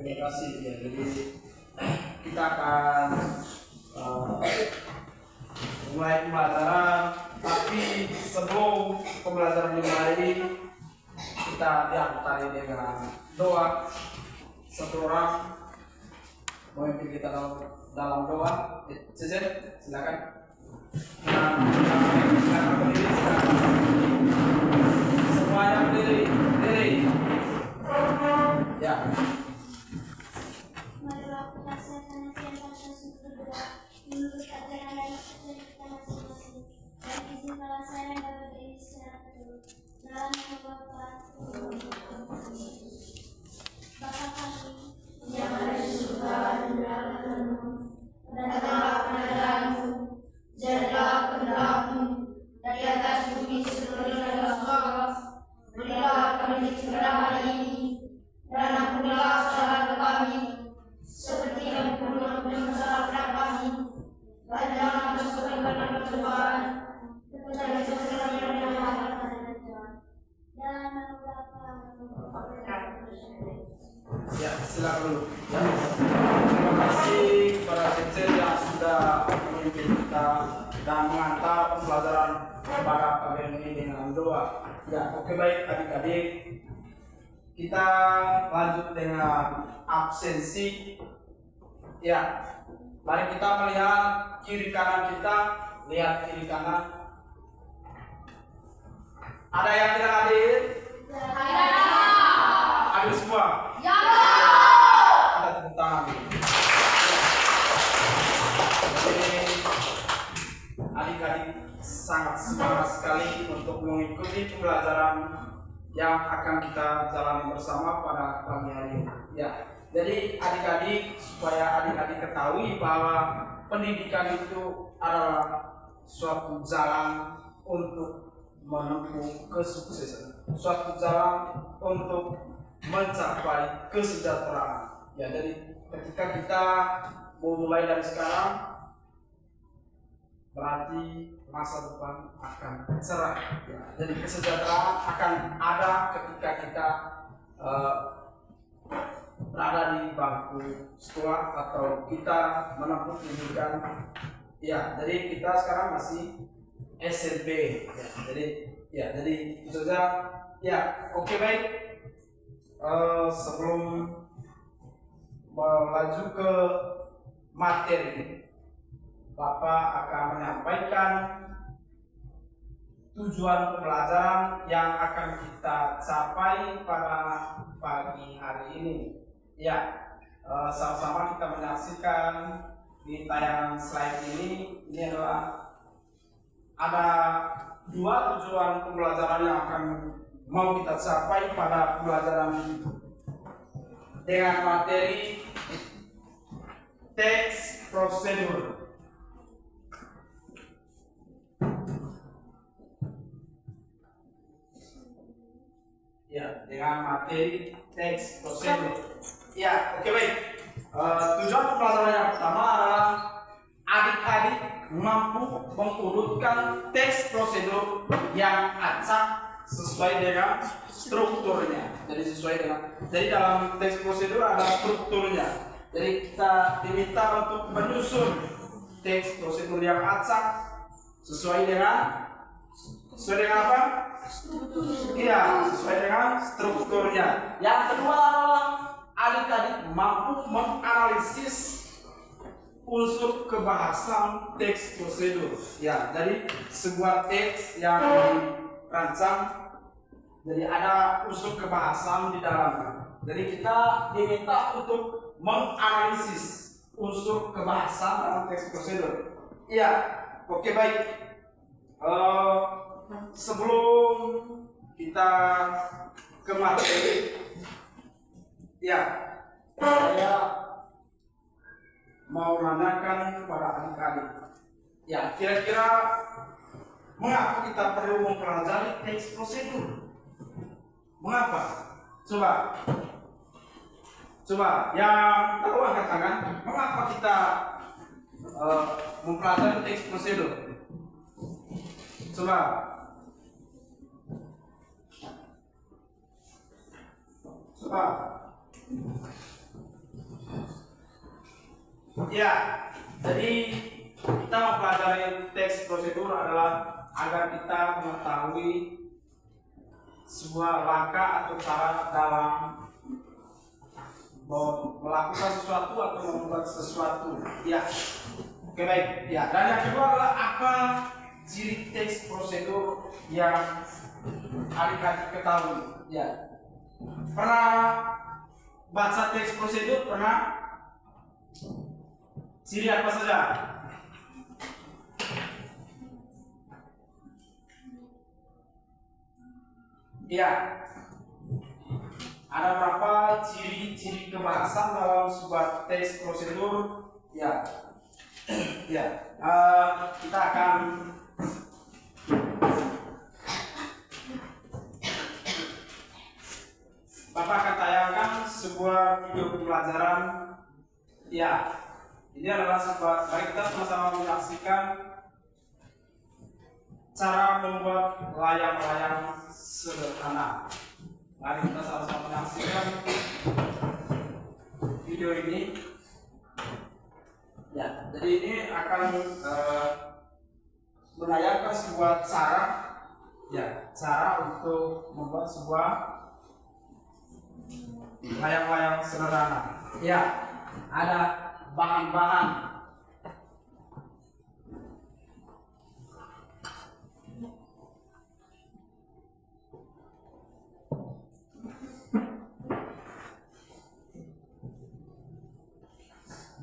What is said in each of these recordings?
terima kasih ya. Jadi kita akan mulai pembelajaran, tapi sebelum pembelajaran dimulai kita diantari dengan doa. Satu orang memimpin kita dalam doa. Cece, silakan. Silakan berdiri, silakan. Semuanya berdiri. Ya. Marilah kita siapkan hati yang khusus untuk berdoa menurut ajaran dan kepercayaan kita masing-masing. Dan izinkanlah saya yang dapat berdiri secara penuh. Dalam nama Bapa, Bapa kami yang ada di surga dan dalam datanglah kerajaan-Mu, jadilah kehendak-Mu di atas bumi seperti di atas surga. Berilah kami pada hari ini, dan ampunilah kesalahan kami, seperti yang kami ampuni kesalahan kami. Dan jangan masuk ke dalam pencobaan, tetapi jauhkanlah dari yang jahat. Dalam nama Bapa, Ya, silakan dulu. Ya. Terima kasih kepada Cece yang sudah memimpin kita dan mengantar pembelajaran pada kalian ini dengan doa. Ya, oke, baik adik-adik. Kita lanjut dengan absensi. Ya, mari kita melihat kiri kanan kita. Lihat kiri kanan. Ada yang tidak hadir? Hadir semua? Ya. Kita tepuk tangan. Jadi adik-adik sangat semangat sekali untuk mengikuti pembelajaran yang akan kita jalani bersama pada pagi hari ini. Ya, jadi adik-adik, supaya adik-adik ketahui bahwa pendidikan itu adalah suatu jalan untuk menempuh kesuksesan, suatu jalan untuk mencapai kesejahteraan. Ya, jadi ketika kita mau mulai dari sekarang, berarti masa depan akan cerah. Ya, jadi kesejahteraan akan ada ketika kita berada di bangku sekolah atau kita menempuh pendidikan. Ya, jadi kita sekarang masih SMP. Ya, jadi itu saja. Ya, oke, baik. Sebelum melaju ke materi, Bapak akan menyampaikan tujuan pembelajaran yang akan kita capai pada pagi hari ini. Ya, sama-sama kita menyaksikan di tayangan slide ini. Ini adalah ada dua tujuan pembelajaran yang akan mau kita capai pada pembelajaran dengan materi teks prosedur. Ya, dengan materi teks prosedur. Ya, oke, baik. Tujuan pembelajaran yang pertama adalah adik-adik mampu mengurutkan teks prosedur yang acak sesuai dengan strukturnya. Jadi dalam teks prosedur ada strukturnya. Jadi kita diminta untuk menyusun teks prosedur yang acak sesuai dengan apa? Iya, sesuai dengan strukturnya. Yang kedua adalah adik-adik mampu menganalisis unsur kebahasan teks prosedur. Ya, jadi sebuah teks yang dirancang, jadi ada unsur kebahasan di dalamnya. Jadi kita diminta untuk menganalisis unsur kebahasan dalam teks prosedur. Ya, oke, baik. Sebelum kita ke materi, ya, saya mau menanyakan kepada adik-adik. Ya, kira-kira mengapa kita perlu mempelajari teks prosedur? Mengapa? Coba yang tahu angkat tangan. Mengapa kita mempelajari teks prosedur? Coba. Ya, jadi kita mempelajari teks prosedur adalah agar kita mengetahui sebuah langkah atau cara dalam melakukan sesuatu atau membuat sesuatu. Ya, oke baik. Ya, dan yang kedua adalah apa ciri teks prosedur yang adik-adik ketahui. Ya, pernah baca teks prosedur? Pernah? Ciri apa saja? Ya, ada berapa ciri-ciri kebahasaan dalam sebuah teks prosedur? Ya, ya. Kita akan Bapak akan tayangkan sebuah video pembelajaran. Ya, ini adalah sebuah. Mari kita sama-sama menyaksikan cara membuat layang-layang sederhana. Mari kita sama-sama menyaksikan video ini. Ya, jadi ini akan menayangkan sebuah cara, ya, cara untuk membuat sebuah layang-layang sederhana. Ya, ada bahan-bahan.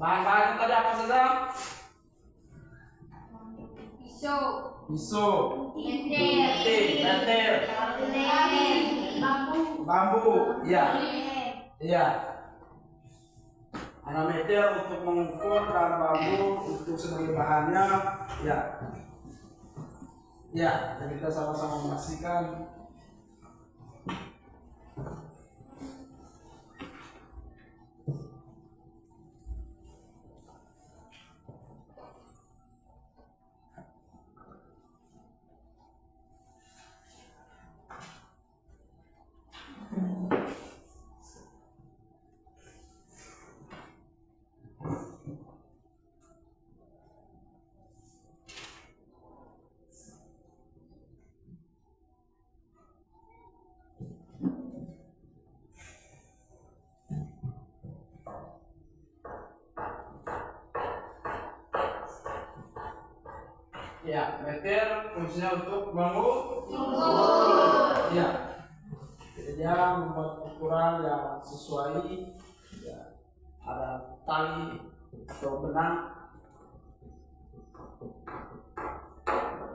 Bahan-bahan tadi apa saja? Pisau, Pisau, meter, bambu, ya, iya. Ada meter untuk mengukur dan bambu untuk sebagai bahannya, ya. Ya, jadi kita sama-sama memastikan. Ya, meter fungsinya untuk mengukur. Ya, jadi dia membuat ukuran yang sesuai. Ya, ada tali atau benang,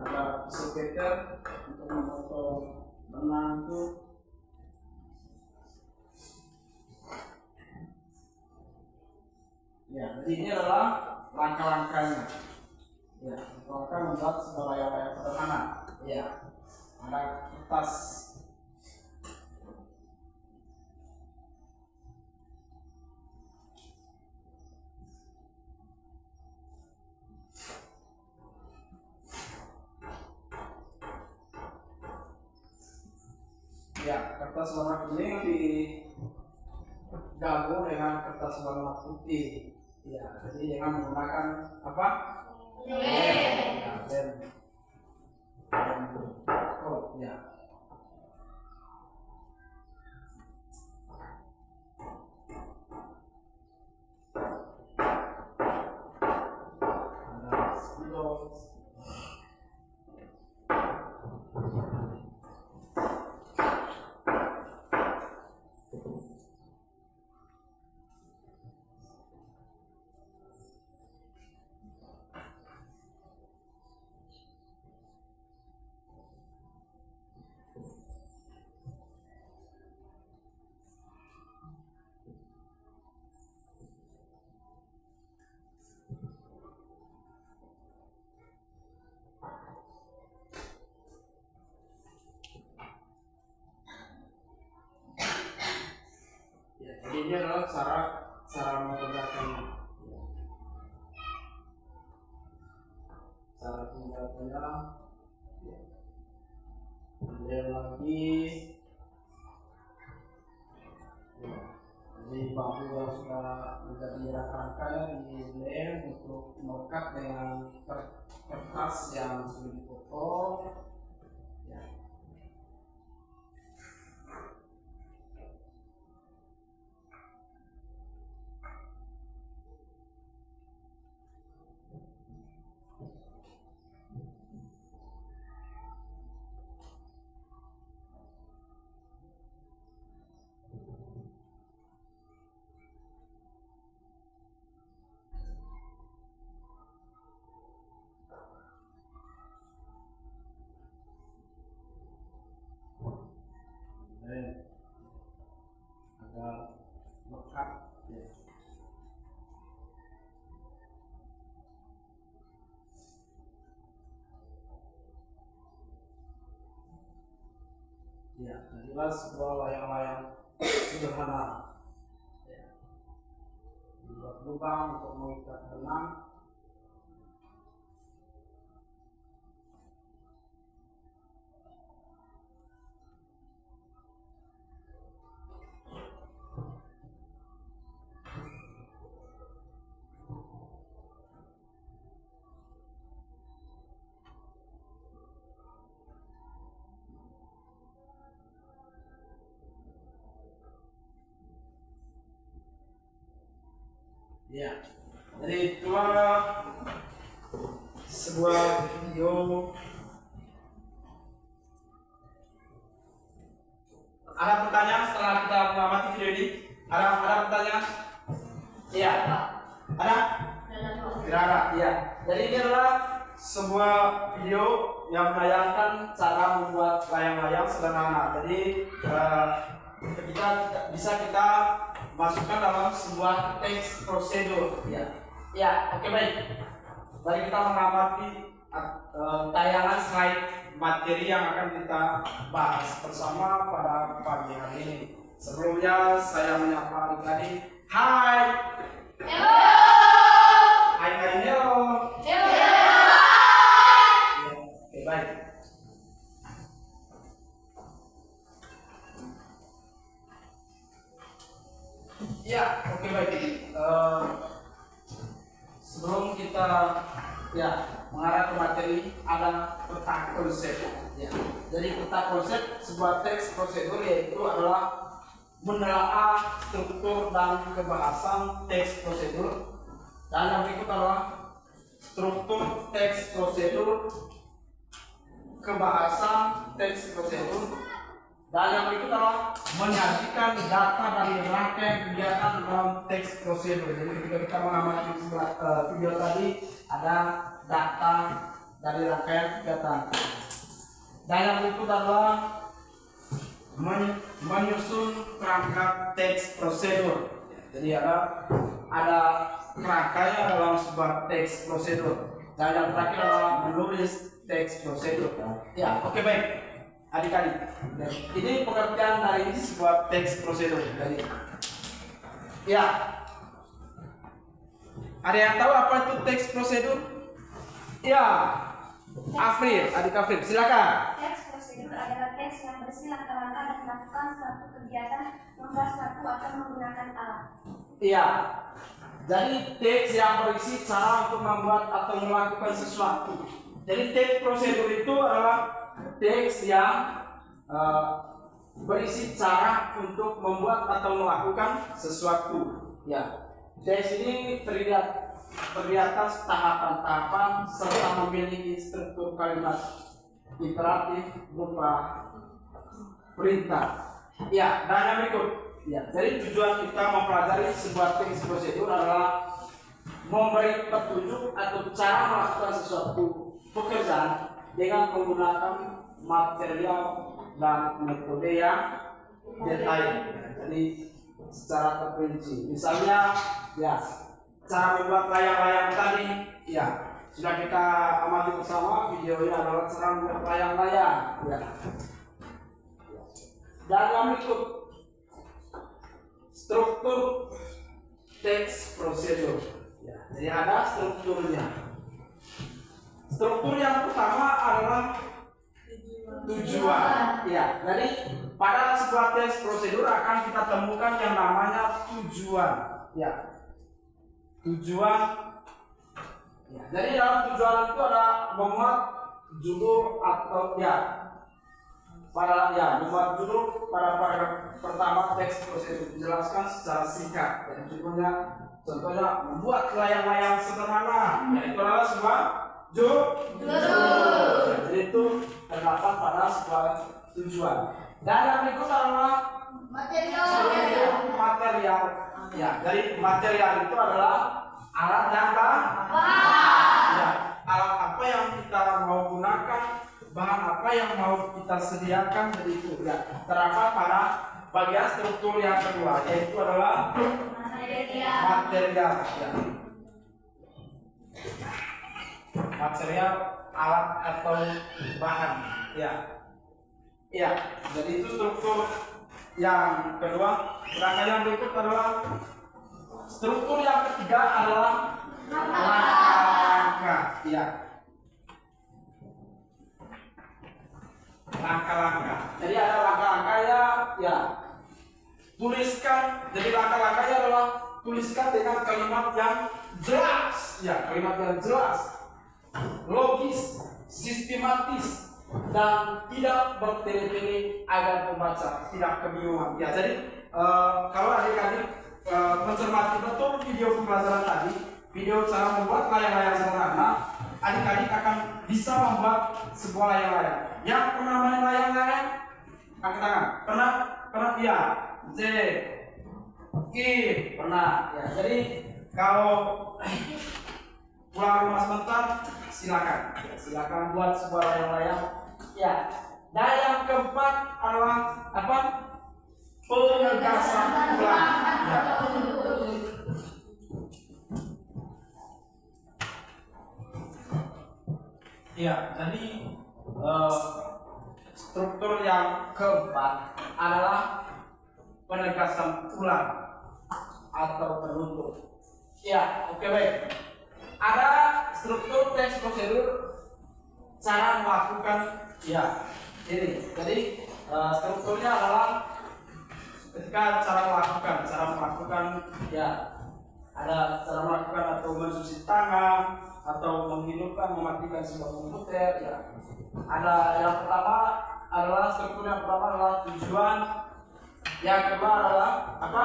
ada pisau meter untuk memotong benang itu. Ya, jadi ini adalah langkah-langkahnya. Ya, langkah membuat sebuah layang-layang sederhana. Ya, ada kertas. Ya, kertas warna kuning digabung dengan kertas warna putih. Ya, jadi dengan menggunakan apa? Lem. Ya, lem. Oh, ya. Ada spidol. Jadi ini adalah cara mengerjakannya. Cara mengerjakannya. Kemudian lagi. Jadi bambu yang sudah menjadi rangkaian di lem untuk melekat dengan kertas yang sudah dipotong. Ya. Agak lekat ya. Ya, jadilah sebuah layang-layang sederhana ya. Dibuat lubang untuk mengikat benang. Ya, jadi itulah sebuah video. Ada pertanyaan setelah kita mengamati video ini? Ada pertanyaan? Iya. Ada? Tidak ada. Iya. Jadi ini adalah sebuah video yang menayangkan cara membuat layang-layang sederhana. Jadi kita masukkan dalam sebuah teks prosedur. Ya. Ya, oke baik. Mari kita mengamati tayangan slide materi yang akan kita bahas bersama pada pagi hari ini. Sebelumnya saya menyapa adik-adik. Hai. Hello. Hai, hello. Hello. Ya, oke baik. Ya, oke baik. Sebelum kita mengarah ke materi, ada peta konsep. Ya. Jadi peta konsep sebuah teks prosedur yaitu adalah menelaah struktur dan kebahasan teks prosedur. Dan yang berikut adalah struktur teks prosedur, kebahasan teks prosedur. Dan yang berikut adalah menyajikan data dari rangkaian kegiatan dalam teks prosedur. Jadi ketika kita mengamati video tadi, ada data dari rangkaian kegiatan. Dan yang berikut adalah menyusun perangkat teks prosedur. Jadi ada rangkaian dalam sebuah teks prosedur. Dan yang terakhir adalah menulis teks prosedur. Ya, oke baik. Adik-adik, ini pengertian dari sebuah teks prosedur. Jadi, ya, ada yang tahu apa itu teks prosedur? Ya, Afril, adik Afril, silakan. Teks prosedur adalah teks yang berisi langkah-langkah dan melakukan suatu kegiatan, membuat suatu atau menggunakan alat. Iya, jadi teks yang berisi cara untuk membuat atau melakukan sesuatu. Jadi teks prosedur itu adalah teks yang berisi cara untuk membuat atau melakukan sesuatu. Ya, teks ini terdiri atas tahapan-tahapan serta memiliki struktur kalimat imperatif berupa perintah. Ya, dan yang berikut. Ya, jadi tujuan kita mempelajari sebuah teks prosedur adalah memberi petunjuk atau cara melakukan sesuatu pekerjaan dengan menggunakan material dan metode yang detail. Jadi secara terperinci. Misalnya, ya, cara membuat layang-layang tadi, ya, sudah kita amati bersama. Videonya adalah cara membuat layang-layang. Ya. Dan yang berikut, struktur teks prosedur. Ya, jadi ada strukturnya. Struktur yang pertama adalah tujuan. Ya, jadi pada sebuah teks prosedur akan kita temukan yang namanya tujuan. Ya, tujuan. Ya, jadi dalam tujuan itu ada memuat judul atau memuat judul pada paragraf pertama teks prosedur dijelaskan secara singkat. Dan judulnya contohnya membuat layang-layang sederhana. Yaitu adalah sebuah judul. Jadi itu terdapat pada sebuah tujuan. Dan yang berikut adalah material. Ya, jadi material itu adalah alat dan bahan. Ya, alat apa yang kita mau gunakan, bahan apa yang mau kita sediakan, jadi itu ya terdapat pada bagian struktur yang kedua, yaitu adalah material. Ya. Material, alat atau bahan. Ya. Ya, jadi itu struktur yang kedua. Sedangkan yang berikut adalah struktur yang ketiga adalah langkah-langkah. Ya. Langkah-langkah. Jadi ada langkah-langkah ya. Tuliskan. Jadi langkah-langkahnya adalah tuliskan dengan kalimat yang jelas. Ya, kalimat yang jelas, logis, sistematis, dan tidak bertele-tele agar pembaca tidak kebingungan. Ya, jadi kalau adik-adik mencermati betul video pembelajaran tadi, video cara membuat layang-layang sederhana, adik-adik akan bisa membuat sebuah layang-layang. Yang pernah main layang-layang, angkat tangan. Pernah? Iya. J, I, pernah. Ya, jadi kalau pulang rumah sebentar, silakan. Ya, silakan buat sebuah layang-layang. Ya. Dan yang keempat adalah apa? Penegasan ulang. Ya. Ya, jadi struktur yang keempat adalah penegasan ulang atau penutur. Ya, oke baik. Ada struktur teks prosedur cara melakukan ini. Jadi strukturnya adalah ketika cara melakukan ada cara melakukan atau mencuci tangan atau menghidupkan mematikan sebuah komputer ya. Ada yang pertama adalah struktur yang pertama adalah tujuan, yang kedua adalah apa?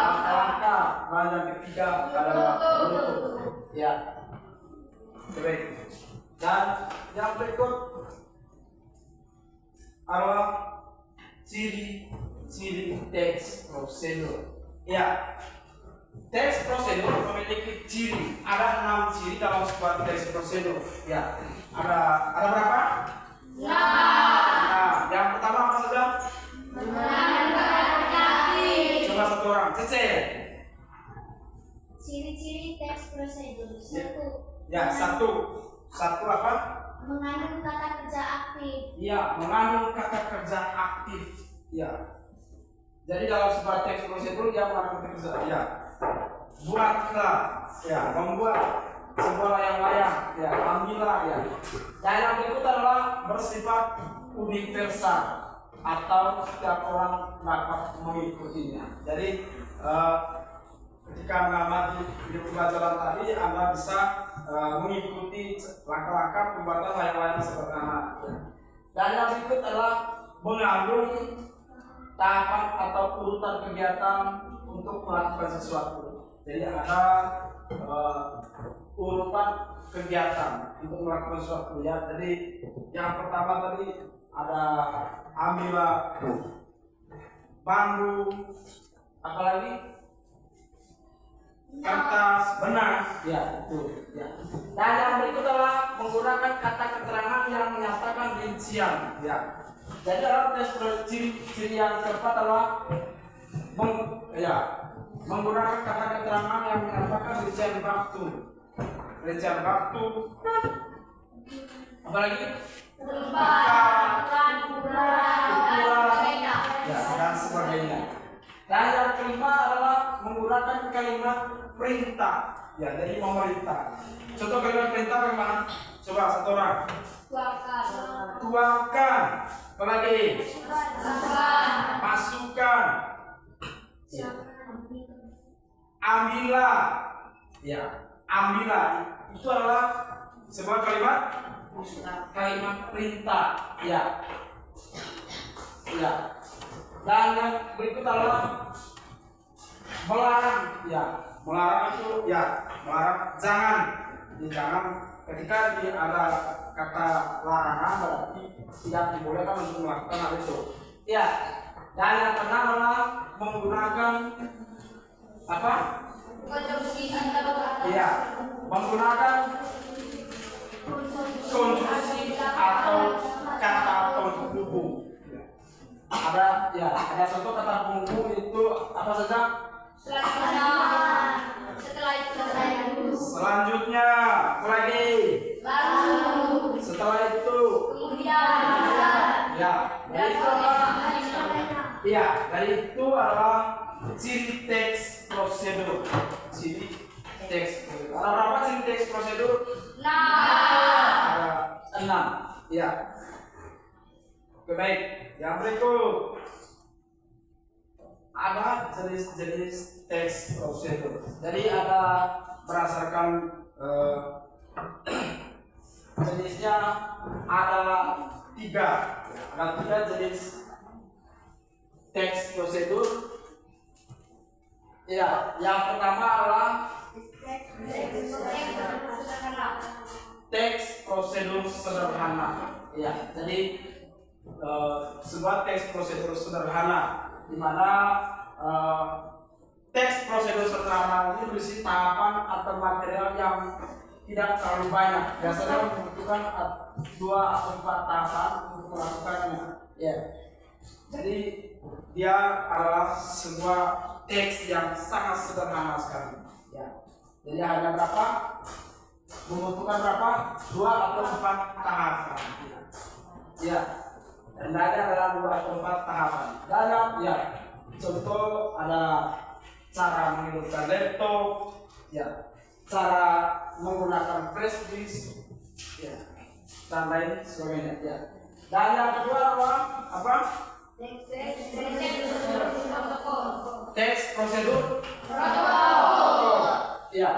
Langkah-langkah, dan yang ketiga adalah penutup. Ya. Baik. Dan yang berikut adalah ciri teks prosedur. Ya. Teks prosedur memiliki ciri. Ada 6 ciri dalam sebuah teks prosedur. Ya. Ada berapa? 6. Nah, yang pertama apa saja? Coba satu orang. Cece. Ciri-ciri teks prosedur. Satu apa? Mengandung kata kerja aktif. Iya, mengandung kata kerja aktif. Ya. Jadi dalam sebuah teks prosedur yang mengandung kata kerja. Ya. Buatlah. Ya, membuat sebuah layang-layang. Ya, ambillah ya. Dan yang berikut adalah bersifat universal atau setiap orang dapat mengikutinya. Jadi ketika mengamati video pembelajaran tadi, Anda bisa mengikuti langkah-langkah pembuatan layang-layang sederhana. Dan yang berikut adalah mengandung tahapan atau urutan kegiatan untuk melakukan sesuatu. Jadi ada urutan kegiatan untuk melakukan sesuatu ya. Jadi yang pertama tadi ada ambillah bambu, apalagi kertas, benang, ya itu. Ya. Dan yang berikut adalah menggunakan kata keterangan yang menyatakan rincian. Ya. Jadi dalam tes ciri yang keempat adalah menggunakan kata keterangan yang menyatakan rincian waktu. Rincian waktu. Apalagi? Ukuran, ya dan sebagainya. Dan yang kelima adalah menggunakan menggunakan kalimat perintah. Ya, jadi memerintah. Contoh kalimat perintah bagaimana? Coba satu orang. Tuangkan. Apalagi? Masukkan. Ambillah. Ya, ambillah. Itu adalah sebuah kalimat perintah. Ya. Ya. Dan yang berikut adalah melarang. Ya, melarang itu ya, melarang jangan. Jadi jangan ketika ada kata larangan berarti tidak dibolehkan untuk melakukan hal itu. Ya. Dan yang keenam adalah menggunakan apa? Konjungsi atau Iya, menggunakan konjungsi atau kata penghubung. Ada contoh kata penghubung itu apa saja? setelah itu saya dulu. Selanjutnya, apa lagi? Lalu. Setelah itu. Kemudian. Ya, dari itu adalah ciri teks prosedur. Ciri teks prosedur. Ada berapa ciri teks prosedur? 6. Ada 6. Ya. Oke, baik. Yang berikut ada jenis-jenis teks prosedur. Jadi ada berdasarkan jenisnya ada 3. Ada 3 jenis teks prosedur. Ya, yang pertama adalah teks prosedur sederhana. Ya, jadi sebuah teks prosedur sederhana di mana teks prosedur sederhana ini berisi tahapan atau material yang tidak terlalu banyak. Biasanya membutuhkan 2 atau 4 tahapan untuk melakukannya. Ya. Jadi dia adalah sebuah teks yang sangat sederhana sekali. Ya. Jadi hanya berapa? Membutuhkan berapa? 2 atau 4 tahapan. Ya. Dan ada adalah 2 atau 4 tahapan. Dalam ya. Contoh ada cara menghidupkan laptop, ya. Cara menggunakan flash disk, ya. Dan lain sebagainya. Ya. Dan yang kedua adalah apa? Teks prosedur protokol. Ya,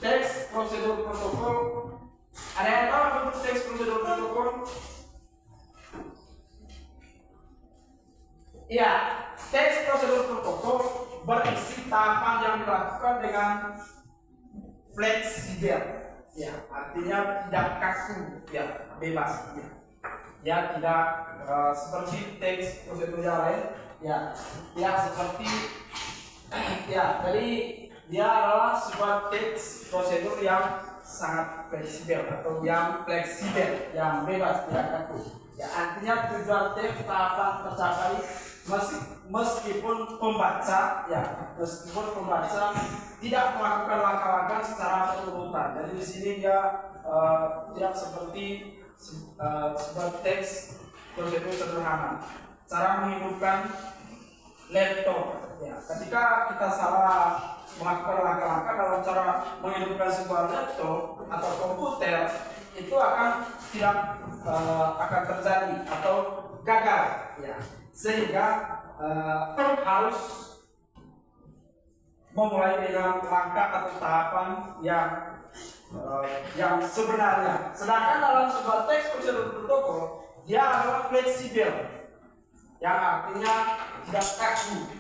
teks prosedur protokol. Ada yang tahu apa itu teks prosedur protokol? Ya, teks prosedur protokol berisi tahapan yang dilakukan dengan fleksibel. Ya, artinya tidak kaku, ya, bebas. Ya, tidak seperti teks prosedur yang lain. Ya, seperti ya, jadi dia adalah sebuah teks prosedur yang sangat fleksibel atau yang fleksibel, yang bebas, tidak kaku. Ya, artinya tujuan teks tahapan tercapai meskipun pembaca tidak melakukan langkah-langkah secara berurutan. Jadi di sini dia tidak seperti sebuah teks prosedur sederhana. Cara menghidupkan laptop. Ya, ketika kita salah melakukan langkah-langkah dalam cara menghidupkan sebuah laptop atau komputer, itu akan tidak akan terjadi atau gagal. Ya, sehingga harus memulai dengan langkah atau tahapan yang sebenarnya. Sedangkan dalam sebuah teks prosedur protokol dia adalah fleksibel, yang artinya tidak kaku.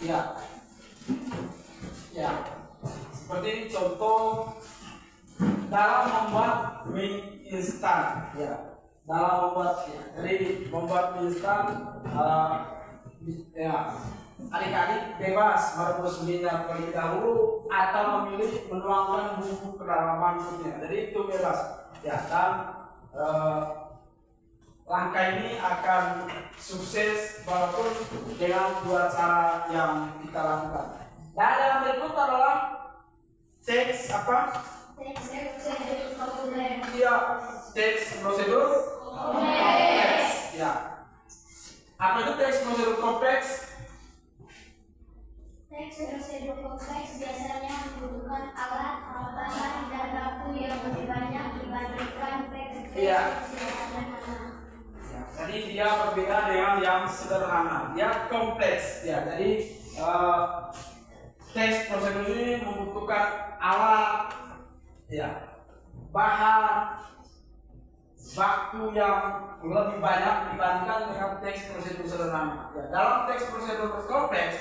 Ya, seperti contoh dalam membuat mie instan. Ya, dalam membuat jadi membuat mie instan. Ya, adik-adik bebas merebus minyak terlebih dahulu atau memilih menuangkan bumbu ke dalam mangkuknya. Jadi itu bebas. Ya, dan langkah ini akan sukses walaupun dengan 2 cara yang kita lakukan. Dan yang berikut adalah teks apa? Iya, teks prosedur kompleks. Ya. Apa itu teks prosedur kompleks? Teks prosedur kompleks biasanya membutuhkan alat, bahan, dan waktu yang lebih banyak dibandingkan teks Iya. sederhana. Jadi dia berbeda dengan yang sederhana, dia kompleks. Ya, jadi teks prosedur ini membutuhkan alat, ya, bahan, waktu yang lebih banyak dibandingkan dengan teks prosedur sederhana. Ya, dalam teks prosedur kompleks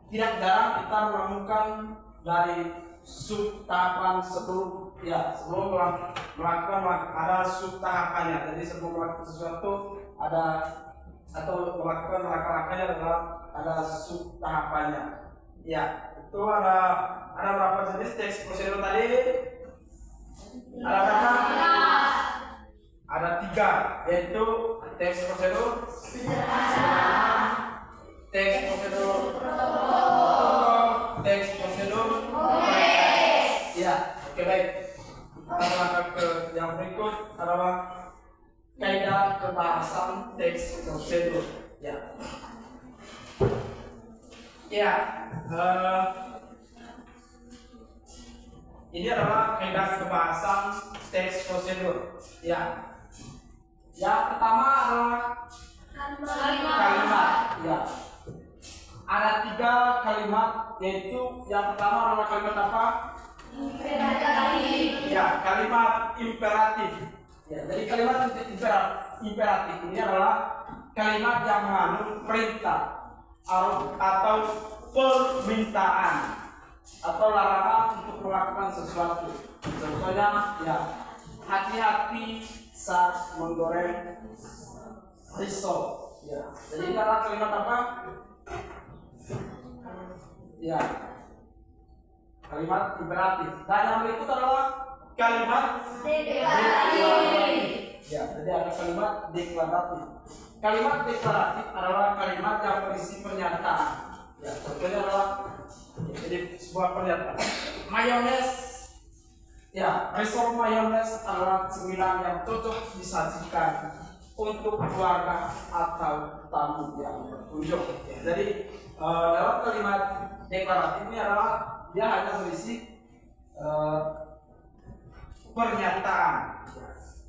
tidak jarang kita menemukan dari sub tahapan sebelum melakukan ada sub tahapannya. Jadi sebelum melakukan sesuatu ada atau melakukan langkah-langkahnya ada sub tahapannya. Ya, itu ada berapa jenis teks prosedur tadi? Ada berapa? Ada 3, yaitu teks prosedur sederhana, teks prosedur protokol, teks prosedur kompleks. Ya, oke, baik. Kita langkah ke yang berikut adalah kaidah kebahasan teks prosedur. Ya. Ya, ini adalah kaidah kebahasan teks prosedur. Ya. Yang pertama adalah kalimat. Ya. Ada 3 kalimat, yaitu yang pertama adalah kalimat apa? Imperatif. Ya, kalimat imperatif. Ya, jadi kalimat imperatif ini adalah kalimat yang mengandung perintah atau permintaan atau larangan untuk melakukan sesuatu. Contohnya, ya, hati-hati saat menggoreng risol. Ya, jadi ini adalah kalimat apa? Ya, kalimat imperatif. Dan yang berikut adalah kalimat deklaratif. Ya, jadi ada kalimat deklaratif. Kalimat deklaratif adalah kalimat yang berisi pernyataan. Ya, contohnya adalah jadi sebuah pernyataan. Mayones. Ya, risol mayones adalah cemilan yang cocok disajikan untuk keluarga atau tamu yang berkunjung. Ya, jadi dalam kalimat deklaratif ini adalah dia hanya berisi pernyataan.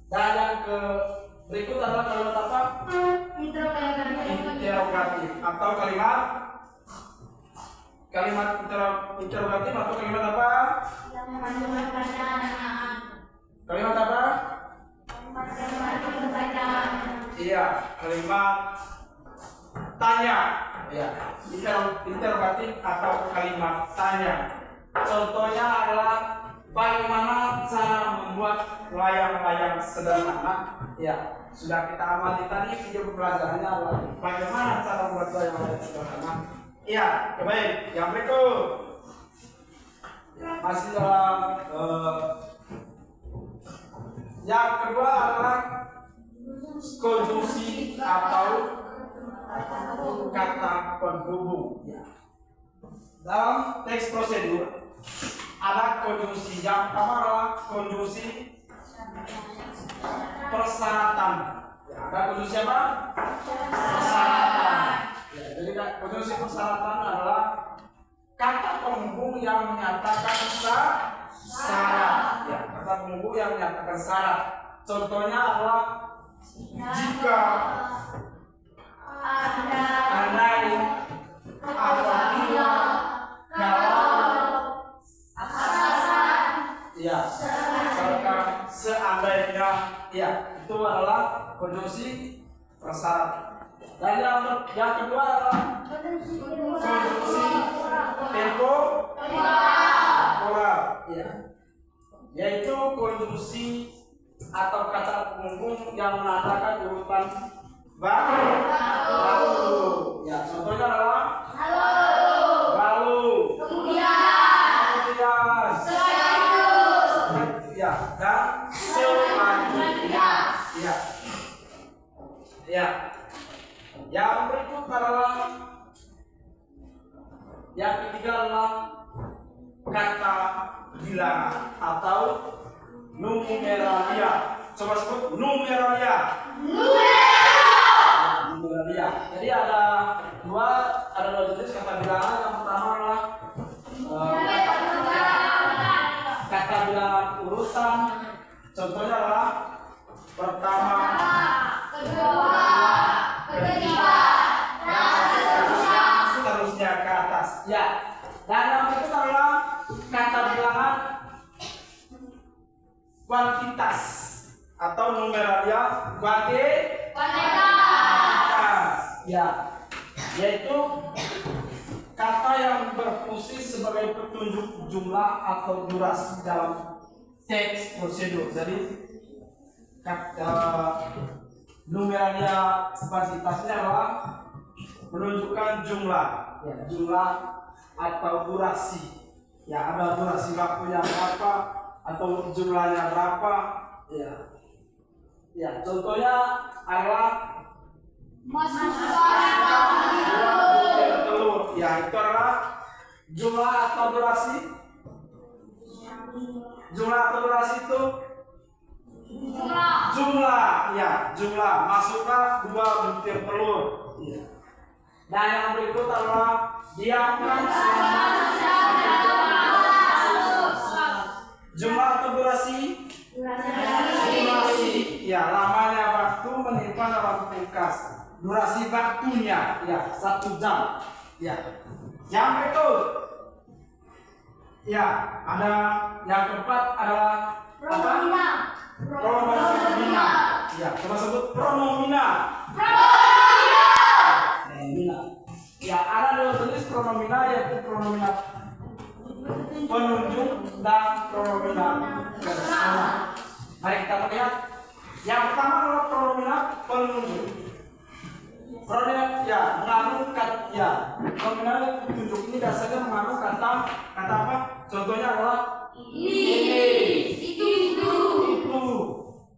Dan yang berikut adalah kalimat apa? Interrogatif atau kalimat interrogatif atau kalimat apa? Kalimat apa? Iya, kalimat tanya. Ya, interrogatif atau kalimat tanya. Contohnya adalah bagaimana cara membuat layang-layang sederhana. Ya, sudah kita amati tadi video pembelajarannya adalah bagaimana cara membuat layang-layang sederhana. Iya, baik. Yang berikut masih dalam yang kedua adalah konjungsi atau kata penghubung. Ya. Dalam teks prosedur ada konjungsi. Yang pertama adalah konjungsi persyaratan. Ya, ada konjungsi apa? Persyaratan. Ya, jadi konjungsi persyaratan adalah kata penghubung yang menyatakan syarat. Ya, kata penghubung yang menyatakan syarat. Contohnya adalah jika, andai, apabila, kalau, ya, serta seandainya. Ya, itu adalah konjungsi persyarat. Dan yang kedua adalah konjungsi temporal. Ya, yaitu konjungsi atau kata penghubung yang menandakan urutan lalu. Ya, contohnya adalah lalu, kemudian, ya, dan selanjutnya. Ya. Ya. Yang berikut adalah yang ketiga adalah kata bilangan atau numeralia. Coba sebut numeralia. Numeralia. Jadi ada dua jenis kata bilangan. Yang pertama adalah kata urutan. Contohnya adalah pertama, kedua, ketiga, dan seterusnya ke atas. Ya. Dan yang berikut adalah kata bilangan kuantitas atau numeralia kuantitas. Ya. Yaitu kata yang berfungsi sebagai petunjuk jumlah atau durasi dalam teks prosedur. Jadi numeralia kuantitasnya adalah menunjukkan jumlah, ya, jumlah atau durasi. Ya, ada durasi waktunya berapa atau jumlahnya berapa. Ya, ya, contohnya adalah telur. Ya, itu adalah jumlah atau durasi. Jumlah atau durasi itu jumlah, ya, jumlah. Masuklah 2 butir telur. Ya. Dan yang berikut adalah diamkan jumlah atau durasi. Durasi, ya, lamanya waktu menyimpan dalam kulkas. Durasi waktunya, ya, 1 jam. Ya. Yang berikut, ya, ada yang keempat adalah pronomina. pronomina. Ya, coba sebut pronomina. Ya, ada 2 jenis pronomina, yaitu pronomina penunjuk dan pronomina personal. Mari kita melihat. Yang pertama adalah pronomina penunjuk. Pronomina, ya, mengandung kata, ya, pronomina penunjuk ini biasanya mengandung kata apa? Contohnya adalah Ini, itu,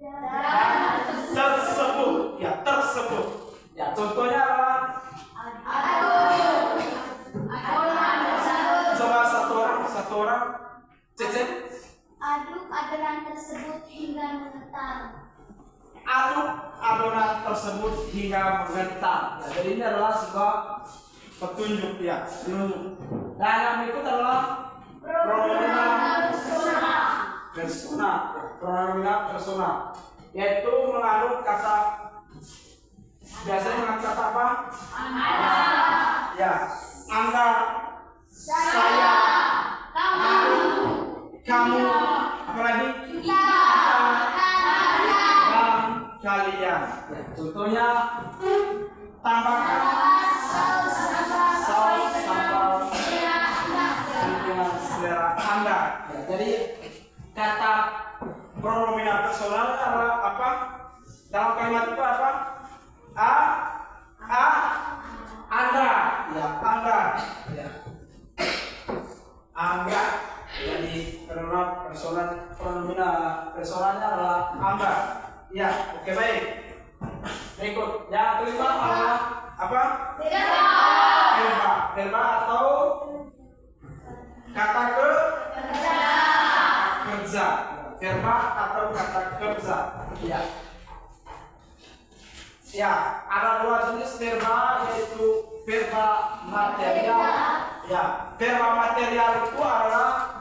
dan tersebut, ya, tersebut. Ya, contohnya adalah coba satu orang Cecep. aduk adonan tersebut hingga menggetar. Aduk adonan tersebut hingga menggentar. Ya, jadi ini adalah sebuah petunjuk, ya, penunjuk. Dan yang berikut adalah pronomina persona. Pronomina persona, yaitu mengandung kata, biasanya mengandung kata apa? Ya, Anda, saya, kamu, apalagi Kita, dan kalian. Ya, contohnya tambahkan saus sambal dengan selera Anda. Ya, jadi kata pronomina personal adalah apa? Dalam kalimat itu apa? Anda. Ya, Anda. Ya. Anda. Jadi pronomina personalnya adalah Anda. Ya, oke, baik. Berikut. Yang kelima adalah apa? Verba atau kata kerja. Verba atau kata kerja. Ya. Ya, ada 2 jenis verba, yaitu verba material. Ya, verba material itu adalah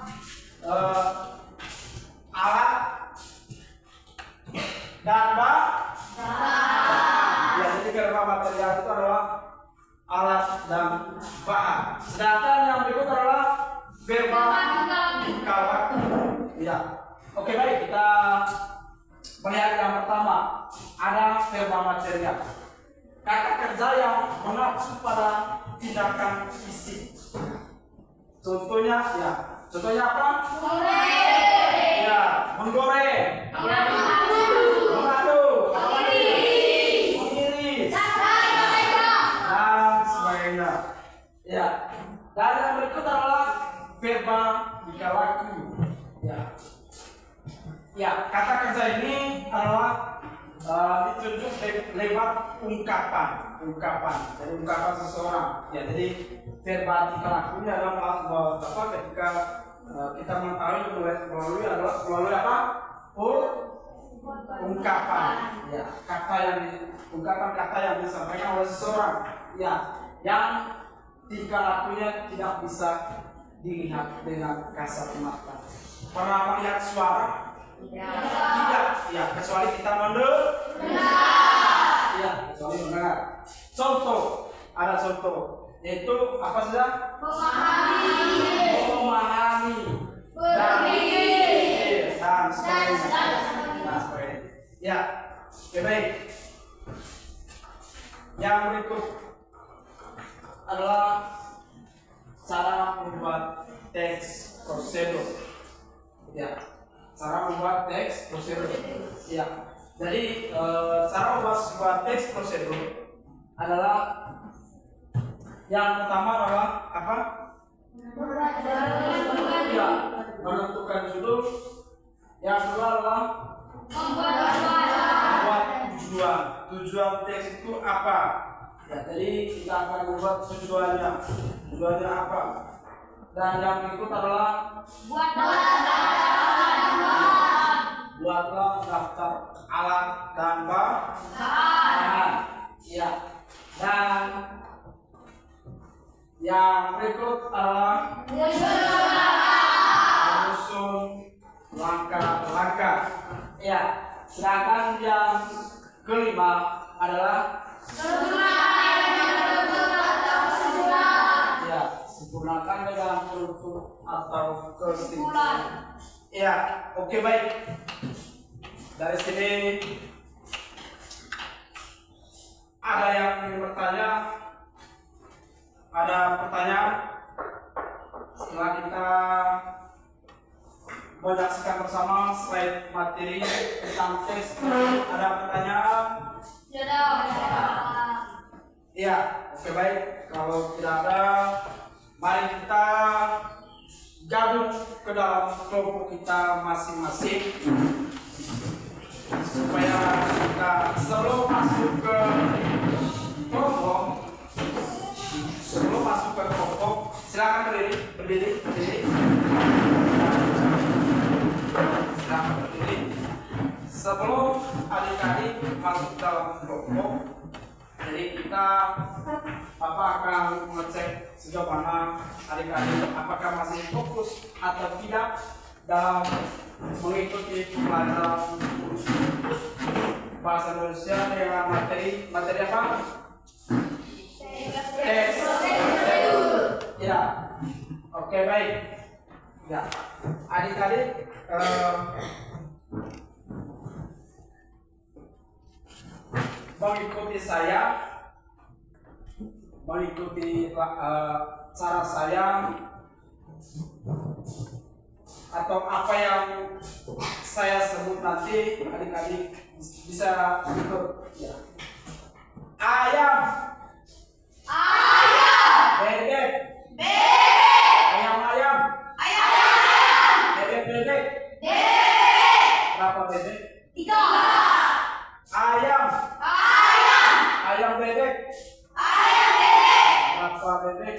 alat dan ya, jadi verba material itu adalah alat dan bahan. Sedangkan yang berikut adalah verba tingkah laku. Ya, oke, baik, kita melihat yang pertama. Ada verba material, kata kerja yang mengacu pada tindakan fisik. Contohnya, ya, contohnya apa? Ya, menggoreng, mengaduk, mengiris, dan sebagainya. Ya, dan yang berikut adalah verba tingkah laku. Ya, ya, kata kerja ini adalah ditunjuk lewat ungkapan. Jadi ungkapan seseorang. Ya, jadi verba tingkah laku ini adalah apa? Ketika kita mengetahui melalui apa? Ungkapan. Ya, ungkapan kata yang disampaikan oleh seseorang. Ya, yang tingkah lakunya tidak bisa dilihat dengan kasat mata. Pernah melihat suara? Tidak. Tidak. Ya, kecuali kita mendengar. Ya, kecuali mendengar. Contoh, ada contoh, yaitu apa saja? Memahami, berpikir, dan sebagainya. Ya, oke, baik. Yang berikut adalah cara membuat teks prosedur. Ya, cara membuat teks prosedur. Ya, jadi cara membuat sebuah teks prosedur adalah yang pertama adalah apa? Ya, menentukan judul. Yang kedua adalah membuat tujuan. Tujuan teks itu apa? Ya, jadi kita akan membuat tujuannya. Tujuannya apa? Dan yang berikut adalah buatlah daftar alat dan bahan. Ya. Dan yang berikut adalah menyusun langkah-langkah. Ya. Sedangkan yang kelima adalah ya, sempurnakan dengan penutup atau kesimpulan. Ya, oke, baik. Dari sini ada yang ingin bertanya? Ada pertanyaan? Setelah kita menyaksikan bersama slide materi tentang teks, ada pertanyaan? Iya, oke, baik. Kalau tidak ada, mari kita gabung ke dalam kelompok kita masing-masing supaya kita sebelum masuk ke kelompok, silakan berdiri. Silakan berdiri. Sebelum adik-adik masuk dalam kelompok, jadi kita Bapak akan mengecek sejauh mana adik-adik apakah masih fokus atau tidak dalam mengikuti pelajaran bahasa Indonesia dengan materi apa? Teks prosedur. Ya, oke, baik. Ya, adik-adik mengikuti saya, mengikuti cara saya atau apa yang saya sebut nanti, adik-adik bisa ikut. Ya. Ayam, bebek, ayam, bebek, berapa bebek? 3. Ayam bebek, berapa bebek?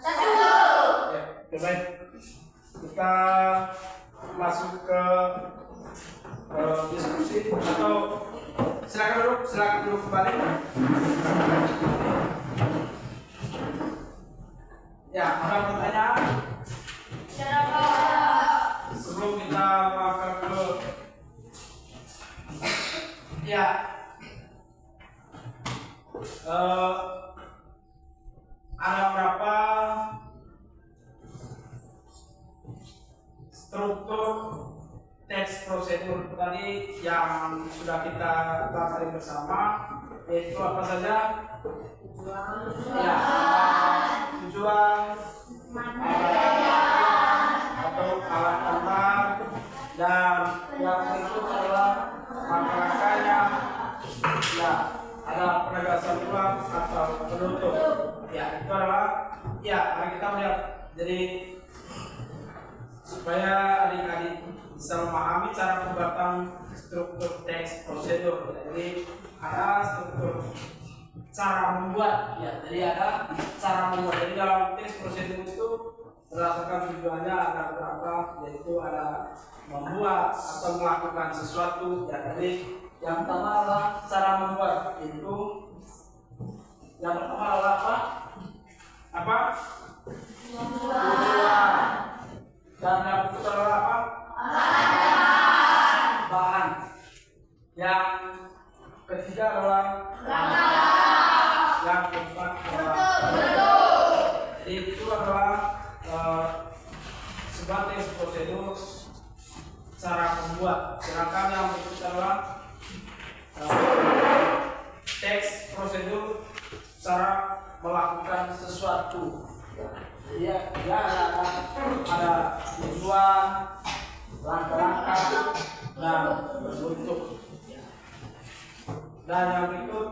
1. Ya, oke, baik. Kita masuk ke diskusi atau silakan duduk kembali. Ya, ada pertanyaan? Sebelum kita makan dulu. Ya. Ada berapa struktur teks prosedur tadi yang sudah kita pelajari bersama, yaitu apa saja? Ya, tujuan, atau alat antar, dan yang berikut adalah langkah-langkahnya. Ya, ada penegasan ulang atau penutup. Ya, itu adalah, ya, mari kita melihat. Jadi supaya adik-adik bisa memahami cara pembuatan struktur teks prosedur. Jadi ada struktur cara membuat. Ya, jadi ada cara membuat. Jadi dalam teks prosedur itu berdasarkan tujuannya ada beberapa, yaitu ada membuat atau melakukan sesuatu. Ya, jadi yang pertama adalah cara membuat, yaitu yang pertama adalah apa? Dan yang berikut adalah apa? Bahan. Yang ketiga adalah yang keempat adalah. Jadi itu adalah sebagai prosedur cara membuat. Sedangkan yang berikut adalah teks prosedur cara melakukan sesuatu. Dia ada tujuan, langkah-langkah, dan bentuk. Dan yang berikut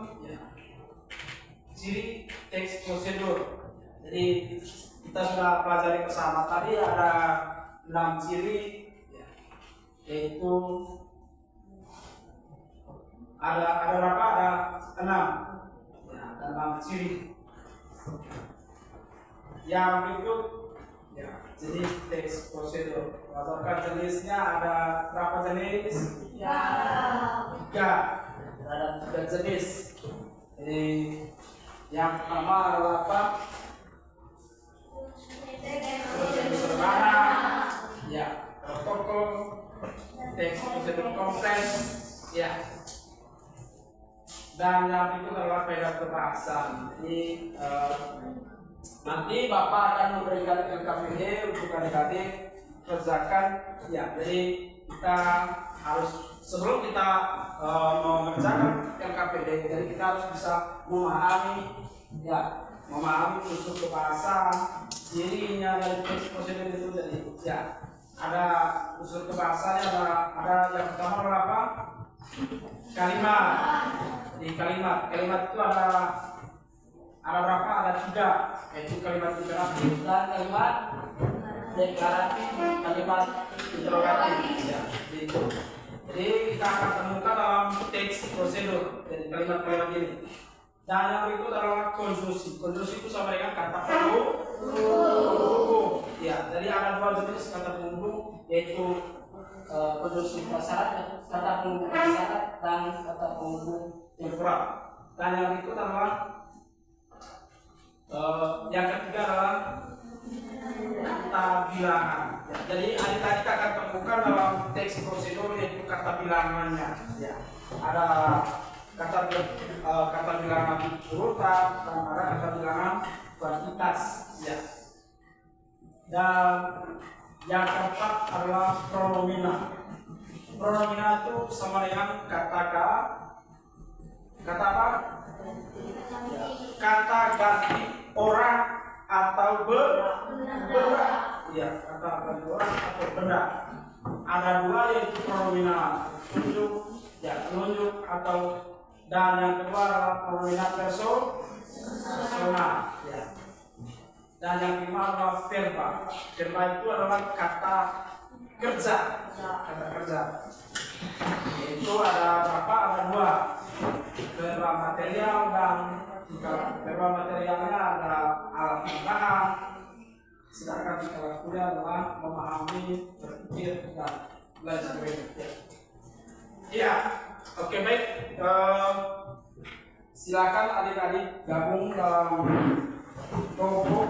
ciri teks prosedur. Jadi kita sudah pelajari bersama tadi ada 6 ciri, yaitu ada berapa? Ada 6. Ada 6 ciri. Yang berikut jenis teks prosedur. Berdasarkan jenisnya ada berapa jenis? 3. Ada 3 jenis. Jadi yang pertama adalah apa? Prosedur sederhana, protokol, teks prosedur kompleks, dan yang berikut adalah faedah kebahasan. Jadi nanti Bapak akan memberikan LKPD untuk adik-adik kerjakan. Jadi kita harus sebelum kita mengerjakan LKPD, jadi kita harus bisa memahami unsur kebahasaan, cirinya dari prosedur itu. Jadi ada unsur kebahasanya, ada yang pertama adalah apa? Kalimat. Di kalimat itu ada berapa? Ada 3, yaitu kalimat imperatif dan kalimat deklaratif, kalimat interrogatif. Jadi kita akan temukan dalam teks prosedur dari kalimat-kalimat ini. Dan yang berikut adalah konjungsi. Konjungsi itu sama dengan kata penghubung. Jadi ada 2 jenis kata penghubung, yaitu konjungsi prasyarat, kata penghubung prasyarat, dan kata penghubung temporal. Dan yang berikut adalah yang ketiga adalah kata bilangan. Jadi adik-adik akan temukan dalam teks prosedur yaitu kata bilangannya. Ada kata bilangan urutan dan ada kata bilangan kuantitas. Dan yang keempat adalah pronomina. Pronomina itu sama dengan kata apa? Kata ganti orang atau benda. Kata ganti orang atau benda. Ada 2 yaitu pronomina penunjuk atau, dan yang kedua adalah pronomina personal. Dan yang kelima adalah verba. Verba itu adalah kata kerja. Itu ada berapa? Ada 2. Verba material, dan verba materialnya ada alat tambahan, sedangkan jika lakunya adalah memahami, berpikir, dan lain sebagainya. Oke, baik. Silakan adik-adik gabung dalam kelompok.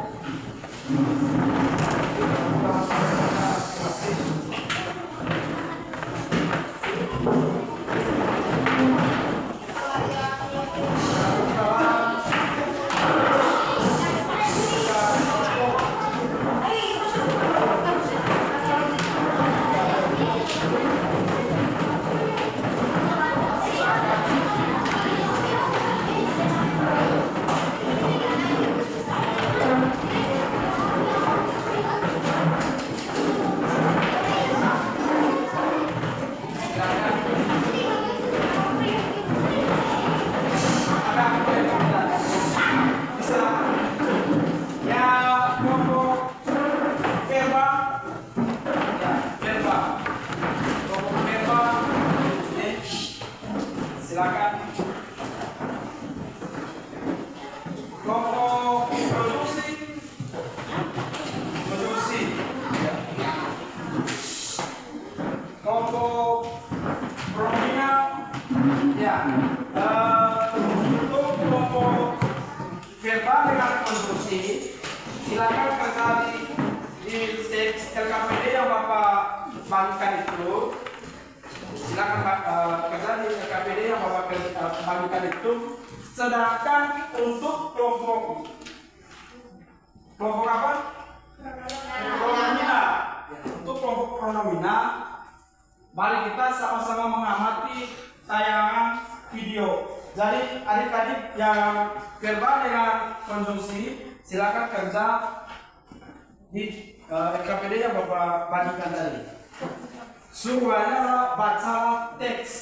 di teks LKPD yang Bapak bagikan itu, silakan kerja di LKPD yang Bapak bagikan itu. Sedangkan untuk kelompok apa? Pronomina. Ya, untuk kelompok pronomina, mari kita sama-sama mengamati tayangan video. Jadi adik-adik yang verbal dengan konjungsi, silakan kerja di LKPD yang Bapak bagikan tadi. Suruhannya adalah bacalah teks.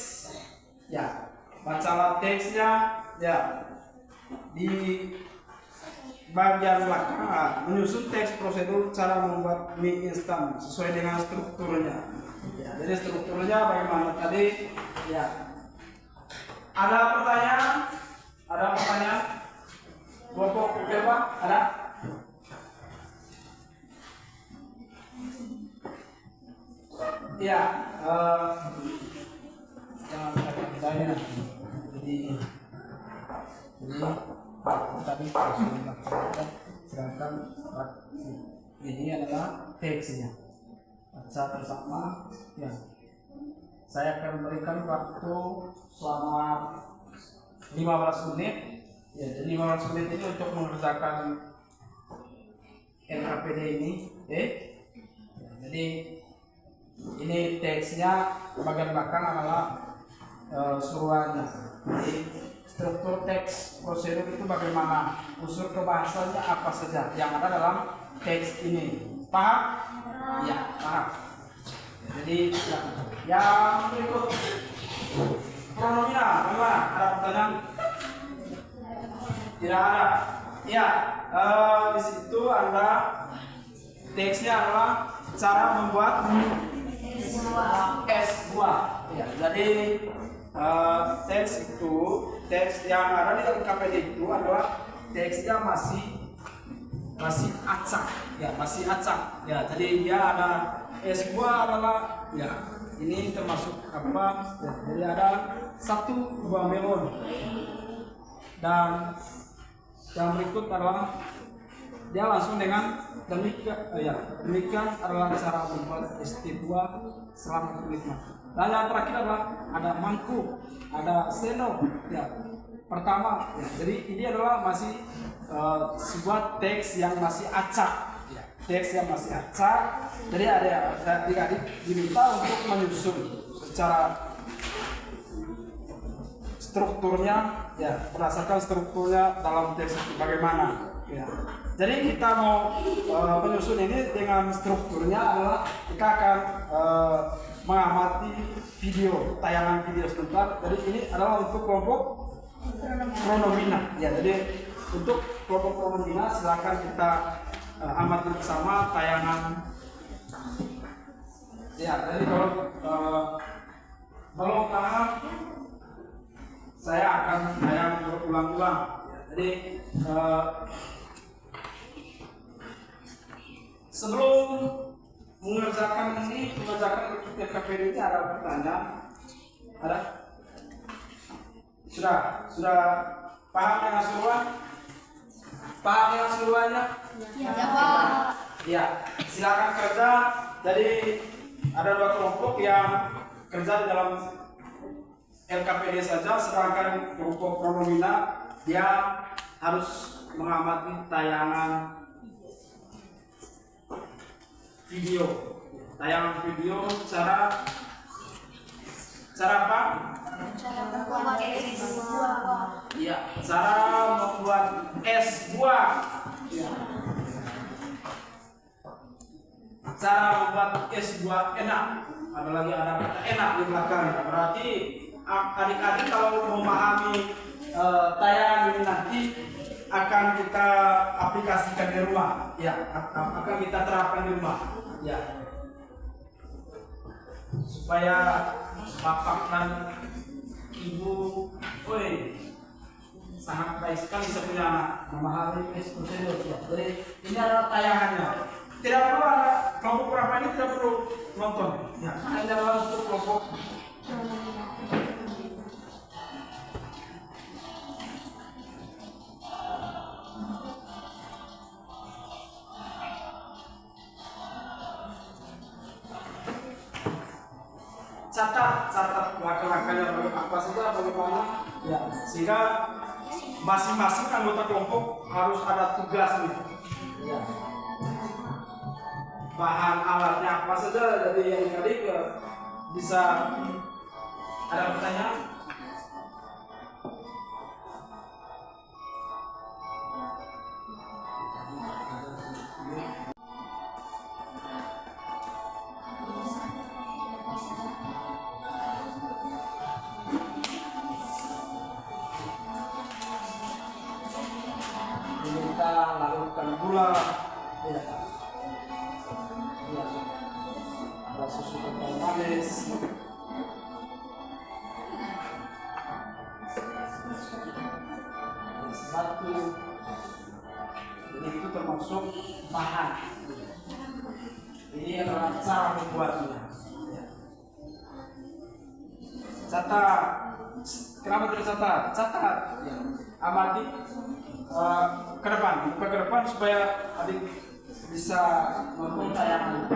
Ya, bacalah teksnya. Ya, di bagian belakang menyusun teks prosedur cara membuat mie instan sesuai dengan strukturnya. Ya, jadi strukturnya bagaimana tadi? Ya. Ada pertanyaan? Ada pertanyaan? Kelompok Pak? Ada? Ya. Jangan bertanya. Jadi tadi sedangkan ini adalah teksnya. Baca bersama. Ya. Saya akan berikan waktu selama 15 menit. Ya, jadi 15 menit ini untuk mengerjakan LKPD ini. Ya, jadi ini teksnya bagian belakang adalah suruhannya. Jadi struktur teks prosedur itu bagaimana, unsur kebahasannya apa saja yang ada dalam teks ini. Paham? Ya, paham. Jadi yang berikut pronomina, bagaimana? Ada pertanyaan? Tidak ada. Ya, di situ ada teksnya adalah cara membuat es buah. Ya, jadi teks yang ada di dalam KPD itu adalah teksnya masih acak. Ya, masih acak. Ya, jadi dia ada es buah adalah ya ini termasuk apa? Ya, jadi ada 1 buah melon. Dan yang berikut adalah dia langsung dengan demikian adalah cara membuat es teh buah selamat menikmati. Dan yang terakhir adalah ada mangkuk, ada sendok. Ya, pertama. Ya, jadi ini adalah masih sebuah teks yang masih acak. Ya, teks yang masih acak. Jadi ada adik-adik diminta untuk menyusun secara strukturnya, ya berdasarkan strukturnya dalam teks itu bagaimana. Ya. Jadi kita mau menyusun ini dengan strukturnya adalah kita akan mengamati video, tayangan video sebentar. Jadi ini adalah untuk kelompok pronomina. Ya, jadi untuk kelompok pronomina silakan kita amati bersama tayangan. Ya, jadi kalau belum paham, saya akan tayang berulang-ulang. Ya, jadi sebelum mengerjakan KPD ini ada pertanyaan? Ada? Sudah paham dengan suruhan? Paham dengan suruhannya? Ya, Pak. Ya, silakan kerja. Jadi ada 2 kelompok yang kerja di dalam LKPD saja, sedangkan kelompok pronomina dia harus mengamati tayangan video. Tayangan video cara apa? Cara membuat es buah. Iya, cara membuat es buah. Ya. Cara membuat es buah enak. Ada kata enak di belakang. Berarti adik-adik kalau memahami tayangan ini nanti akan kita aplikasikan di rumah. Ya, akan kita terapkan di rumah. Ya. Supaya bapak dan ibu, sangat baik sekali saya punya anak memahami prosedur. Ya. Jadi ini adalah tayangannya. Tidak perlu ada kelompok berapa ini tidak perlu nonton. Ya, hanya adalah untuk kelompok. catat langkah-langkahnya apa saja, bagaimana ya, sehingga masing-masing anggota kelompok harus ada tugas nih ya. Bahan alatnya apa saja, jadi adik-adik bisa ada pertanyaan. Kita lakukan gula ya, ada susu kental manis, satu, jadi itu termasuk bahan. Ini adalah cara membuatnya ya. Catat, kenapa tidak catat? Catat ya. Amati ke depan supaya adik bisa nonton tayangan.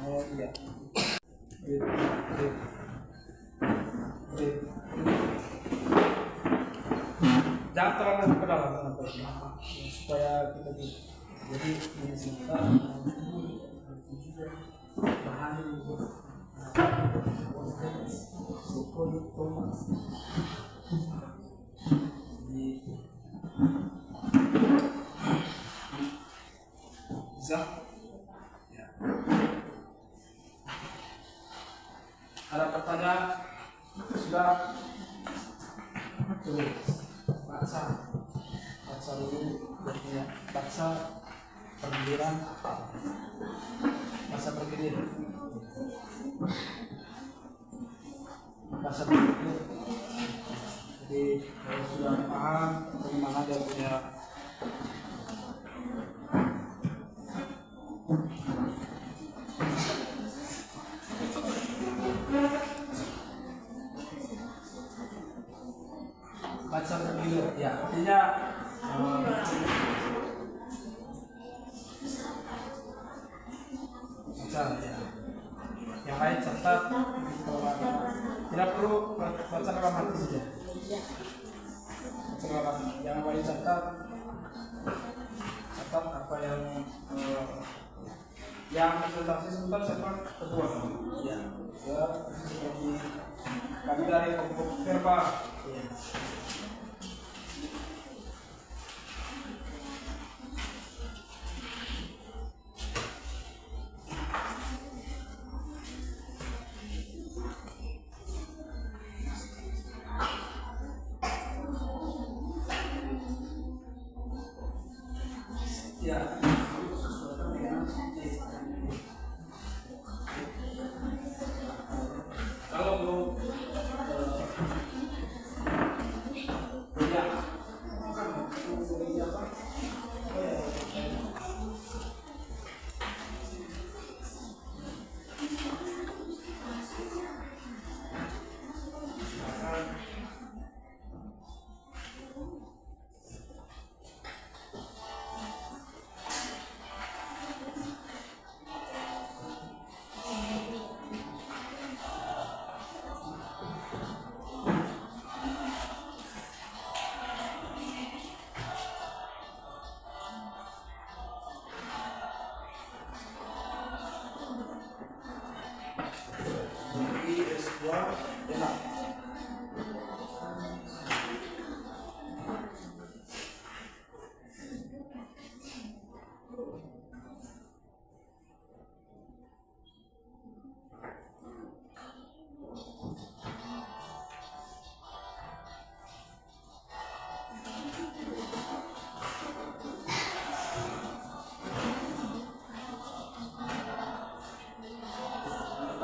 Oh iya. Jangan terlalu ke dalam supaya kita jadi ini sebentar bahan bisa ya. Ada pertanyaan? Sudah? Baca dulu ya. Baca pergiliran, baca pergilir, baca pergilir. Jadi kalau sudah paham bagaimana dia punya baca pergilir ya, artinya baca ya. Yang lain catat, tidak perlu baca dalam hati saja. Baca dalam hati. Yang lain catat apa yang presentasi sebentar siapa ketua ya. Ya seperti kami dari kelompok verbal ya. Ya. Kalau belum ya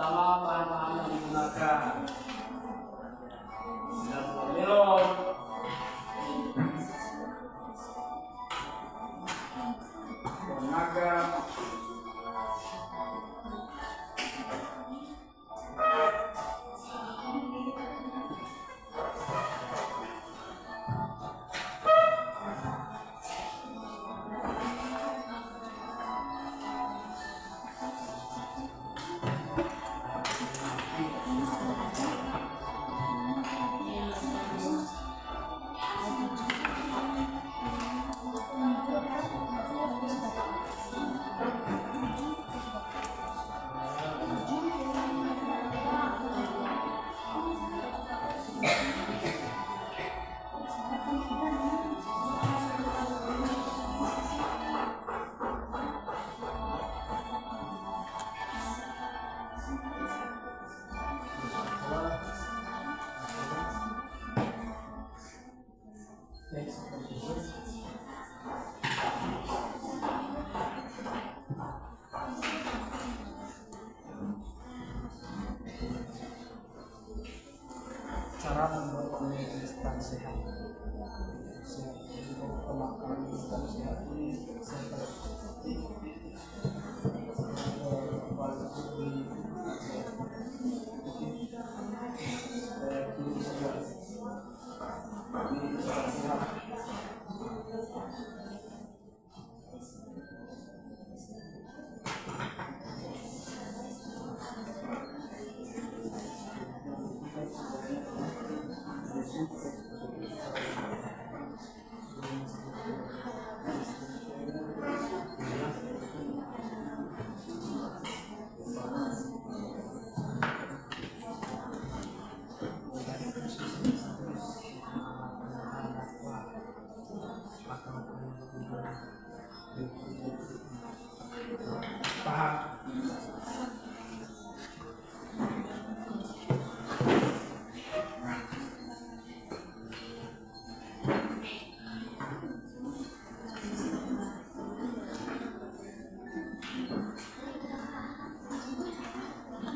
bersama bahan-bahan yang digunakan. Dan melon, naga, cara membuat mie instan sehat. Pemakan instan sehat ini seperti paham.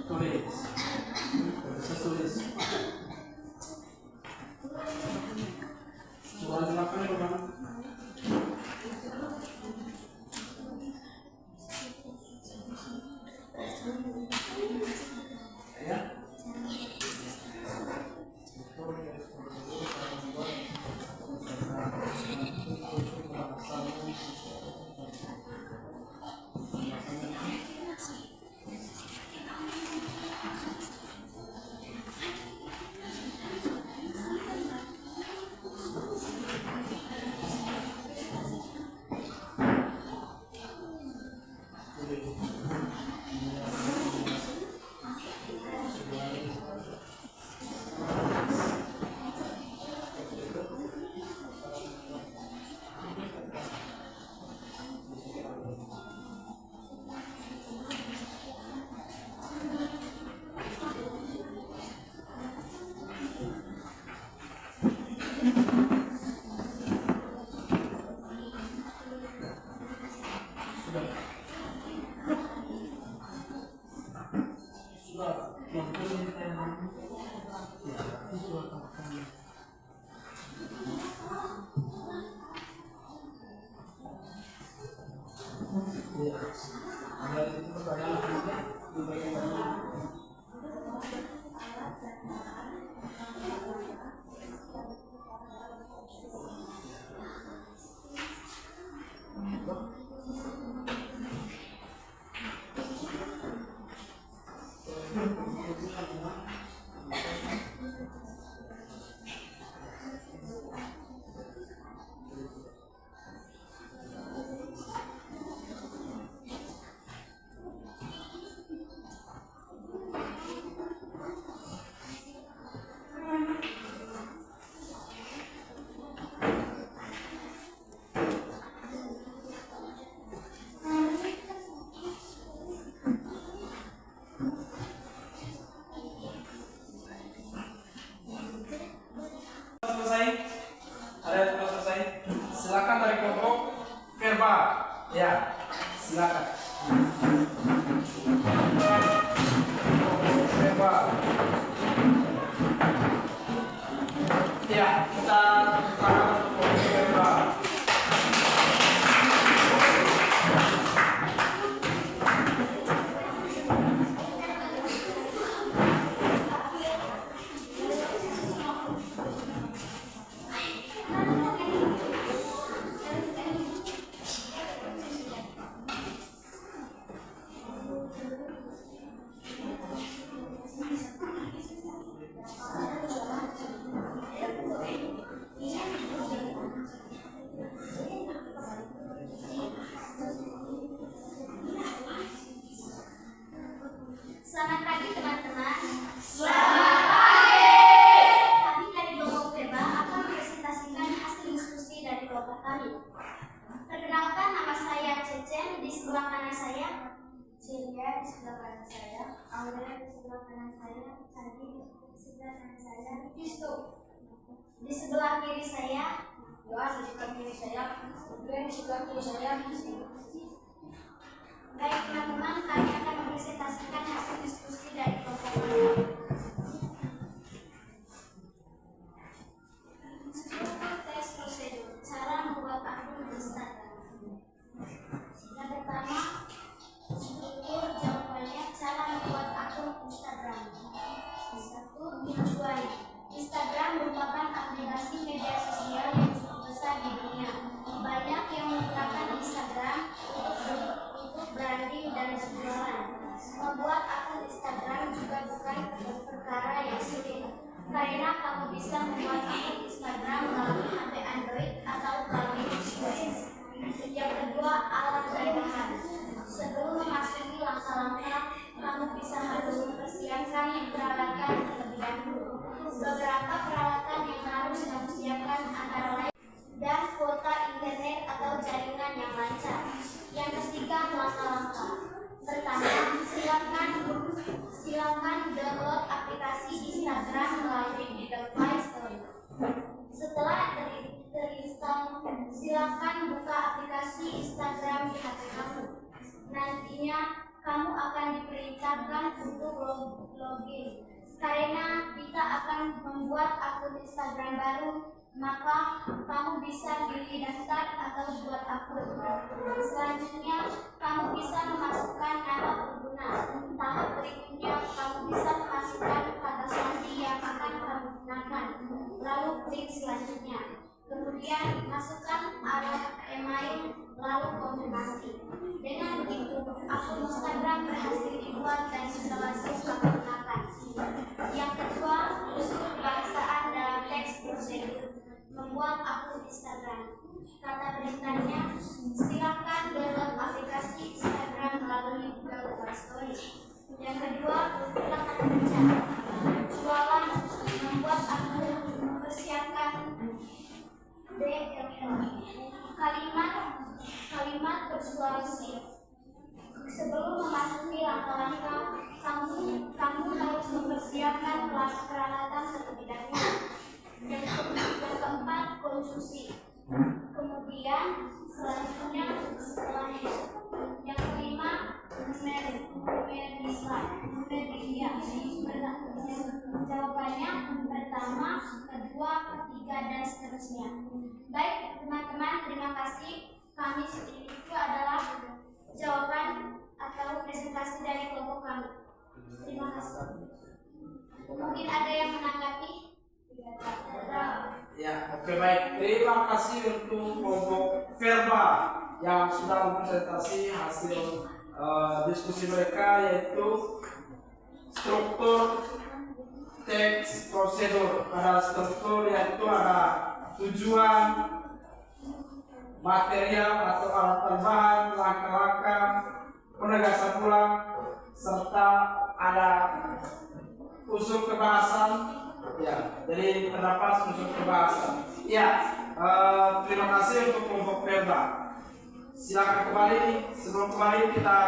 Tulis, bisa tulis. Soal delapan itu bang. Ya. Selamat pagi teman-teman. Selamat pagi. Kami dari kelompok Verba akan mempresentasikan hasil diskusi dari kelompok kami. Perkenalkan, nama saya Cecen, di sebelah kanan saya Celia, di sebelah kanan saya Aulia, di sebelah kanan saya Sandi, di sebelah kanan saya Visto, di sebelah kiri saya Yohan, di sebelah kiri saya Glenn, di sebelah kiri saya. Baik teman-teman, kami akan mempresentasikan hasil diskusi dari kelompok kami. Struktur tes prosedur, cara membuat akun Instagram. Yang pertama, struktur jawabannya, cara membuat akun Instagram. 1. Tujuan. Instagram merupakan aplikasi media sosial yang cukup besar di dunia. Banyak yang menggunakan Instagram untuk branding dan berjualan. Membuat akun Instagram juga bukan perkara yang sulit, karena kamu bisa membuat akun Instagram melalui HP Android atau melalui iOS. Yang kedua, alat dan bahan. Sebelum memasuki langkah-langkah, kamu bisa harus mempersiapkan peralatan terlebih dahulu. Beberapa peralatan yang harus kamu siapkan antara lain dan kuota internet atau jaringan yang lancar. Yang ketiga, langkah-langkah. Pertama, silakan download aplikasi Instagram melalui Google Play Store. Setelah terinstall, silakan buka aplikasi Instagram di HP kamu. Nantinya kamu akan diperintahkan untuk login. Karena kita akan membuat akun Instagram baru, maka kamu bisa pilih daftar atau buat akun. Selanjutnya, kamu bisa memasukkan nama pengguna. Tahap berikutnya, kamu bisa memasukkan kata sandi yang akan kamu gunakan. Lalu klik selanjutnya. Kemudian masukkan alamat email, lalu konfirmasi. Dengan begitu, akun Instagram berhasil dibuat dan bisa langsung kamu gunakan. Yang kedua, unsur kebahasaan dalam teks prosedur. Membuat akun Instagram. Kata perintahnya, silakan download aplikasi Instagram melalui Google Play Store. Yang kedua, kata kerja. Jualan, membuat akun, mempersiapkan kalimat persuasif. Sebelum memasuki langkah-langkah, kamu harus mempersiapkan peralatan terlebih dahulu. Yang keempat, konjungsi. Kemudian selanjutnya yang kelima, jawabannya pertama, kedua, ketiga, dan seterusnya. Baik teman-teman, terima kasih. Itu adalah jawaban atau presentasi dari kelompok kami. Terima kasih. Mungkin ada yang menanggapi? Ya, oke, baik. Terima kasih untuk kelompok Verba yang sudah mempresentasi hasil diskusi mereka, yaitu struktur teks prosedur. Pada struktur yaitu ada tujuan, material atau alat tambahan, langkah-langkah, penegasan ulang, serta ada unsur kebahasan. Ya, jadi terdapat unsur kebahasan. Ya, terima kasih untuk kelompok Verba. Silakan kembali. Sebelum kembali kita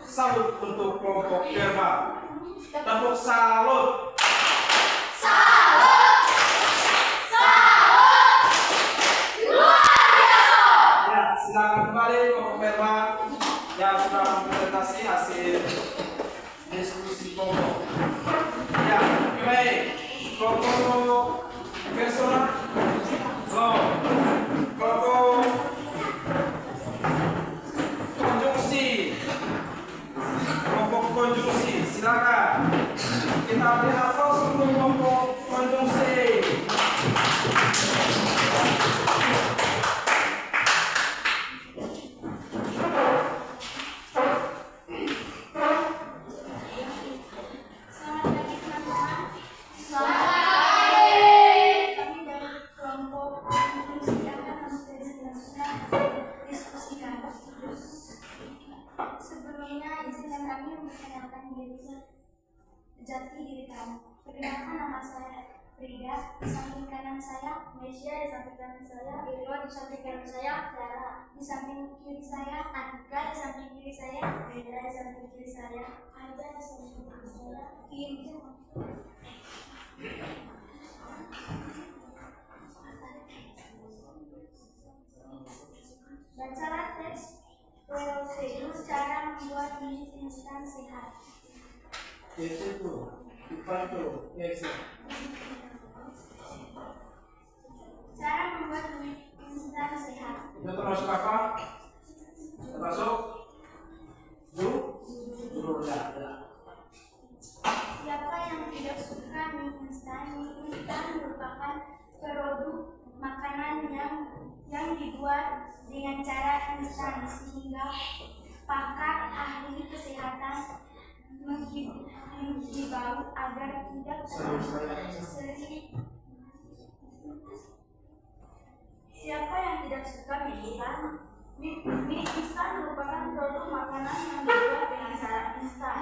salut untuk kelompok Verba. Tepuk salut. Salut. Salut. Luar biasa. Ya, silakan kembali kelompok Verba yang sudah mempresentasi hasil diskusi kelompok. Ya, baik. Kelompok personal, kelompok konjungsi, silakan. Kita beri aplaus untuk kelompok konjungsi. Sebelumnya izin kami memperkenalkan jati diri kami. Perkenalkan, nama saya Frida, di samping kanan saya Mesia, di samping kanan saya Irwan, di samping kanan saya Tiara, di samping kiri saya Atika, di samping kiri saya Frida, di samping kiri saya Aida, di samping kiri saya Kim. Bacalah teks prosedur cara membuat mie instan sehat. Itu itu yes. Cara membuat mie instan sehat. Itu termasuk apa? Termasuk judul ya. Siapa yang tidak suka mie instan? Mie instan merupakan produk makanan yang dibuat dengan cara instan sehingga pakar ahli kesehatan menghimbau agar tidak terlalu sering. Siapa yang tidak suka mie instan? Mie instan merupakan produk makanan yang dibuat dengan cara instan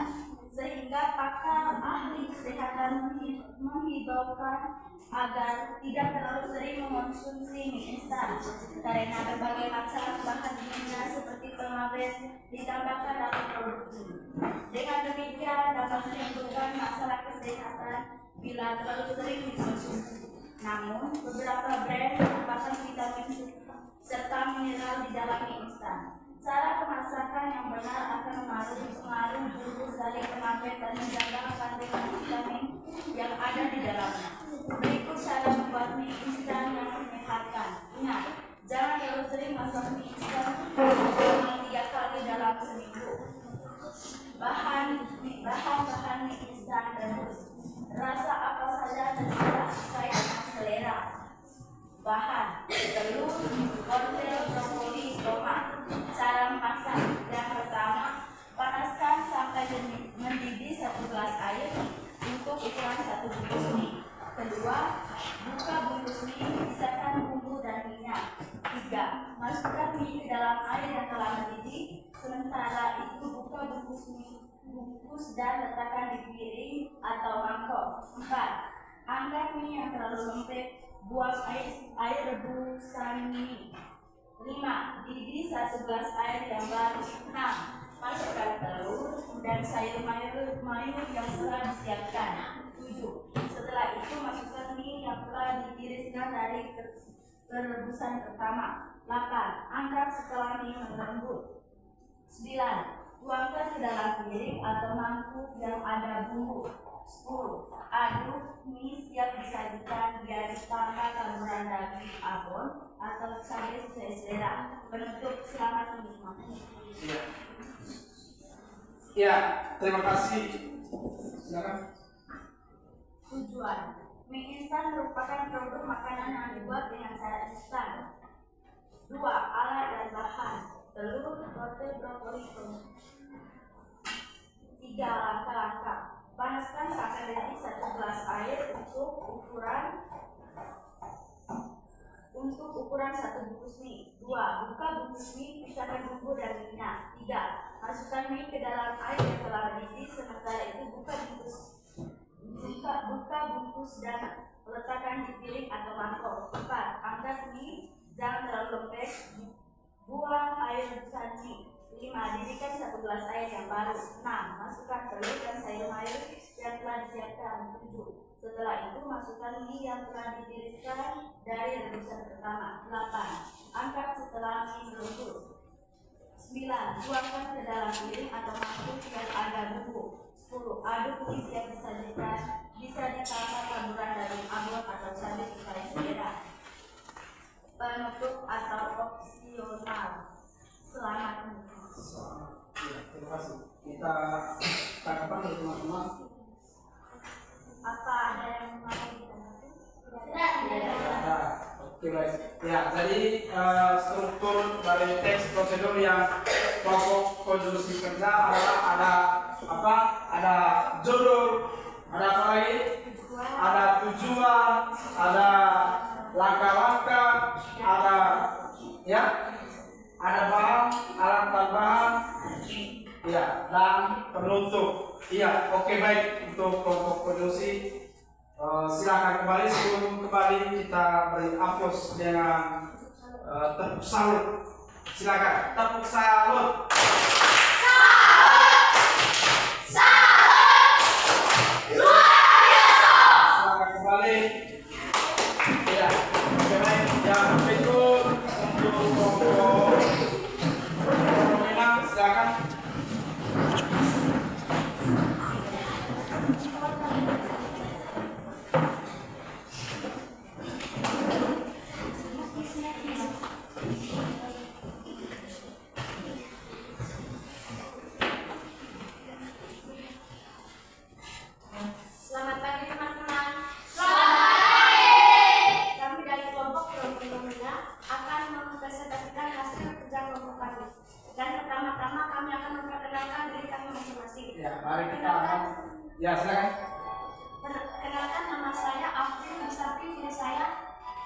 sehingga pakar ahli kesehatan menghibaukan agar tidak terlalu sering mengonsumsi mie instan karena berbagai masalah bahan kimia seperti pemaben ditambahkan dalam produk ini. Dengan demikian dapat menimbulkan masalah kesehatan bila terlalu sering dikonsumsi. Namun beberapa brand merupakan vitamin serta mineral di dalam mie instan. Cara pemasakan yang benar akan mengaruhi jurus dari pemaben dan menjaga kandungan vitamin yang ada di dalamnya. Berikut cara membuat mie instan yang menyehatkan. Ingat, jangan terlalu sering masak mie instan selama 3 kali dalam seminggu. Bahan mie instan rebus. Rasa apa saja terserah sesuai dengan selera. Bahan: telur, wortel, brokoli, tomat. Cara memasak: yang pertama, panaskan sampai mendidih 1 gelas air untuk ukuran 1 bungkus mie. Kedua, buka bungkus mie, pisahkan bumbu dan minyak. 3. Masukkan mie ke dalam air yang telah mendidih. Sementara itu buka bungkus dan letakkan di piring atau mangkok. 4. Angkat mie yang terlalu lembek, buang air rebusan mie. 5. Didih 1 gelas air yang baru. 6. Masukkan telur dan sayur mayur yang telah disiapkan. 7. Setelah itu masukkan mie yang telah ditiriskan dari rebusan pertama. 8. Angkat setelah mie melembut. 9. Tuangkan ke dalam piring atau mangkuk yang ada bumbu. 10. Aduk mie siap disajikan, biar ditambah taburan daging abon atau cabai sesuai selera. Penutup, selamat menikmati. Ya, terima kasih. Silakan. Tujuan: mie instan merupakan produk makanan yang dibuat dengan cara instan. 2. Alat dan bahan: telur, wortel, brokoli, tomat. 3. Langkah-langkah: panaskan sampai mendidih 1 gelas air untuk ukuran 1 bungkus mie. 2. Buka bungkus mie, pisahkan bumbu dan minyak. 3. Masukkan mie ke dalam air yang telah mendidih. Sementara itu buka bungkus dan letakkan di piring atau mangkok. 4. Angkat mie, jangan terlalu lembek, buang air rebusan mie. 5. Didihkan 1 gelas air yang baru. 6. Masukkan telur dan sayur mayur yang telah disiapkan. 7. Setelah itu masukkan mie yang telah ditiriskan dari rebusan pertama. 8. Angkat setelah mie melembut. 9. Tuangkan ke dalam piring atau mangkuk yang ada bumbu. 10. Aduk mie siap disajikan. Bisa ditambah taburan daging abon atau cabai sesuai selera. Penutup atau opsional. Selamat menikmati. Ya, terima kasih. Kita tanggapan dari teman-teman. Apa ada yang mau ditanggapi? Tidak. Ya, oke baik. Ya, jadi struktur dari teks prosedur yang pokok konstruksi kerja adalah ada apa? Ada judul, ada apa lagi? Ada tujuan, ada langkah-langkah, ada ya, ada bahan, alat tambahan, ya, dan penutup. Iya, oke baik untuk kelompok produksi. Silakan kembali. Sebelum kembali kita beri aplaus dengan tepuk salut. Silakan tepuk salut. Silakan kembali. Ya, oke baik. Yang berikut untuk kelompok fenomena, silakan. Selamat pagi teman-teman. Kami dari kelompok fenomena akan mempresentasikan hasil kerja kelompok kami. Dan pertama-tama kami akan memperkenalkan diri kami masing-masing. Ya, mari kita. Ya, silakan. Perkenalkan, nama saya Afri, di samping kiri saya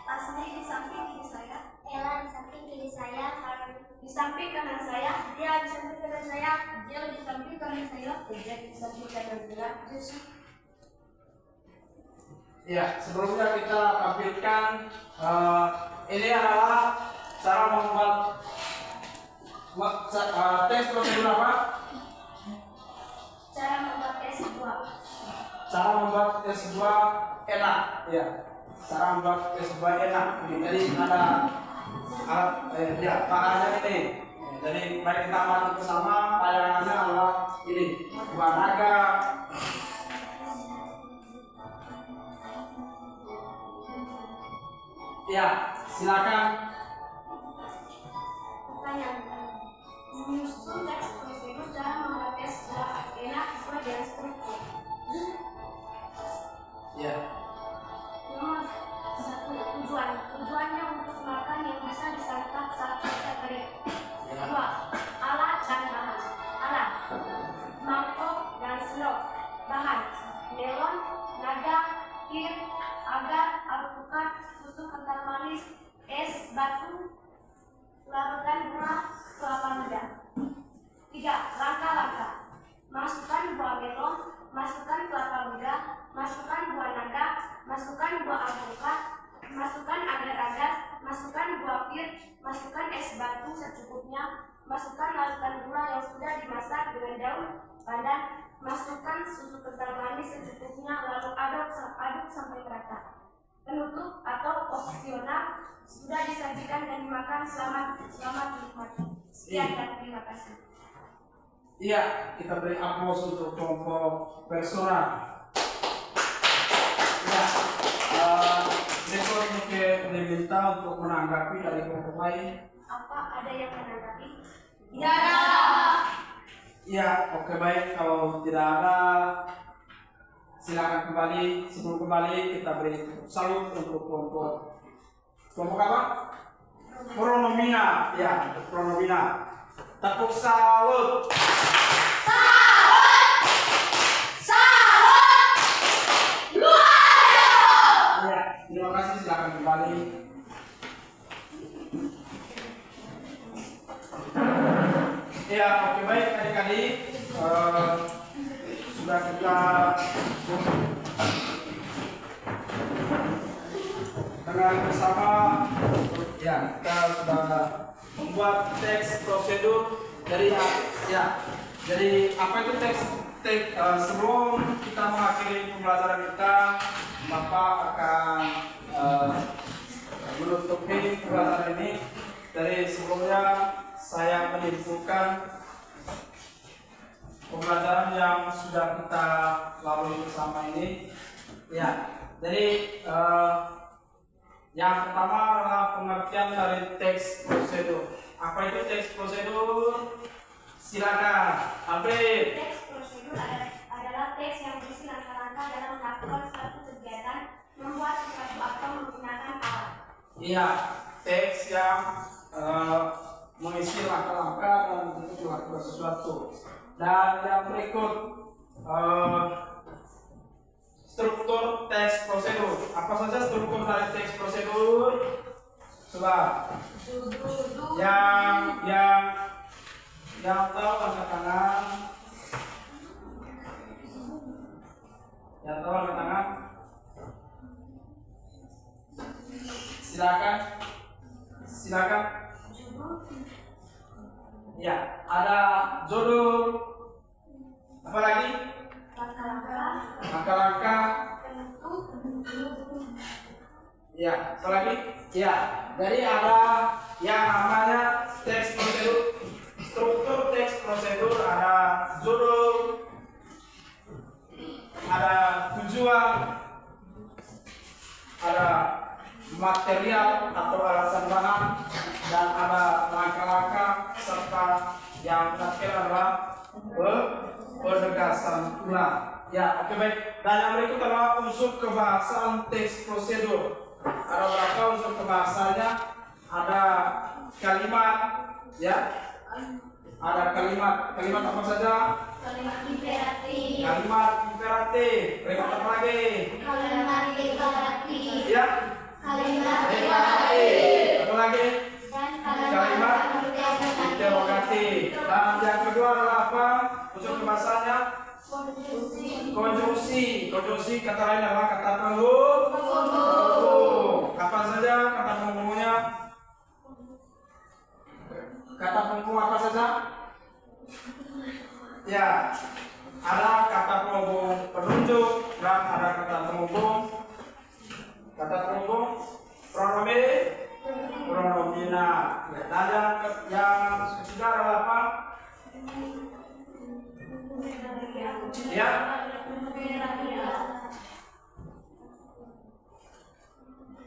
Tasni, di samping kiri saya Ella, di samping kiri saya Karen, di samping kanan saya Dia, di samping kanan saya Jel, di samping kanan saya Ejek, di samping kanan saya Yusuf. Ya, sebelumnya kita tampilkan ini adalah cara membuat tes prosedur apa? Cara membuat S2. Cara membuat S2 enak, ya. Cara membuat S2 enak. Jadi ada alat, ya, bahannya ini. Jadi mari kita amati bersama. Tayangannya adalah ini, buah naga. Ya, silakan. Pertanyaan: menyusun teks prosedur cara membuat S2 enak sesuai dengan struktur. Ya. Nomor 1, tujuan. Tujuannya untuk makan yang bisa disantap saat cuaca kering. 2, alat dan bahan. Alat: mangkok dan sendok. Bahan: melon, naga, pir, agar, alpukat, susu kental manis, es batu, larutan gula, kelapa muda. 3, langkah-langkah: masukkan buah melon, masukkan kelapa muda, masukkan buah naga, masukkan buah alpukat, masukkan agar-agar, masukkan buah pir, masukkan es batu secukupnya, masukkan larutan gula yang sudah dimasak dengan daun pandan, masukkan susu kental manis secukupnya, lalu aduk sampai merata. Penutup atau opsional, sudah disajikan dan dimakan. Selamat menikmati. Sekian dan terima kasih. Iya, kita beri aplaus untuk kelompok Persona. Ya, berikut mungkin diminta untuk menanggapi dari kelompok lain. Apa ada yang menanggapi? Tidak ada. Iya, oke baik. Kalau tidak ada, silakan kembali. Sebelum kembali, kita beri salut untuk kelompok apa? Pronomina. Ya, Pronomina. Tepuk salut. Ya, terima kasih. Silakan kembali. Ya, oke baik adik-adik. Sudah kita dengar bersama. Ya, kita sudah membuat teks prosedur dari jadi apa itu teks sebelum kita mengakhiri pembelajaran kita, Bapak akan menutupi pembelajaran ini. Dari sebelumnya saya menyimpulkan pembelajaran yang sudah kita lalui bersama ini. Ya, jadi yang pertama adalah pengertian dari teks prosedur. Apa itu teks prosedur? Silakan, Alfred. Teks prosedur adalah teks yang berisi langkah-langkah dalam melakukan suatu kegiatan, membuat sesuatu atau menggunakan alat. Iya, teks yang mengisi langkah-langkah dan untuk melakukan sesuatu. Dan yang berikut struktur teks prosedur. Apa saja struktur dari teks prosedur? Coba. Yang tahu angkat tangan. Silakan. Ya, ada judul apa lagi? Langkah-langkah. Ya, apa lagi? Ya, jadi ada yang namanya teks prosedur, struktur teks prosedur, ada judul, ada tujuan, ada material atau alasan bahan, dan ada langkah-langkah, serta yang terakhir adalah penegasan ulang. Ya, oke baik. Dan yang berikut adalah unsur kebahasaan teks prosedur. Ada berapa unsur kebahasanya? Ada kalimat, ya. Ada kalimat apa saja? Kalimat imperatif. Kalimat imperatif. Kalimat apa lagi? Kalimat deklaratif. Ya. Kalimat Deklaratif. Apa lagi? dan Kalimat interrogatif. Dan yang kedua adalah apa? Unsur kebahasanya? Konjungsi. Konjungsi kata lain adalah kata penghubung. Kapan saja kata penghubungnya? Kata penghubung apa saja? Ya, ada kata penghubung penunjuk dan ada kata penghubung pronomina. Ya, dan yang ketiga adalah apa? Ya.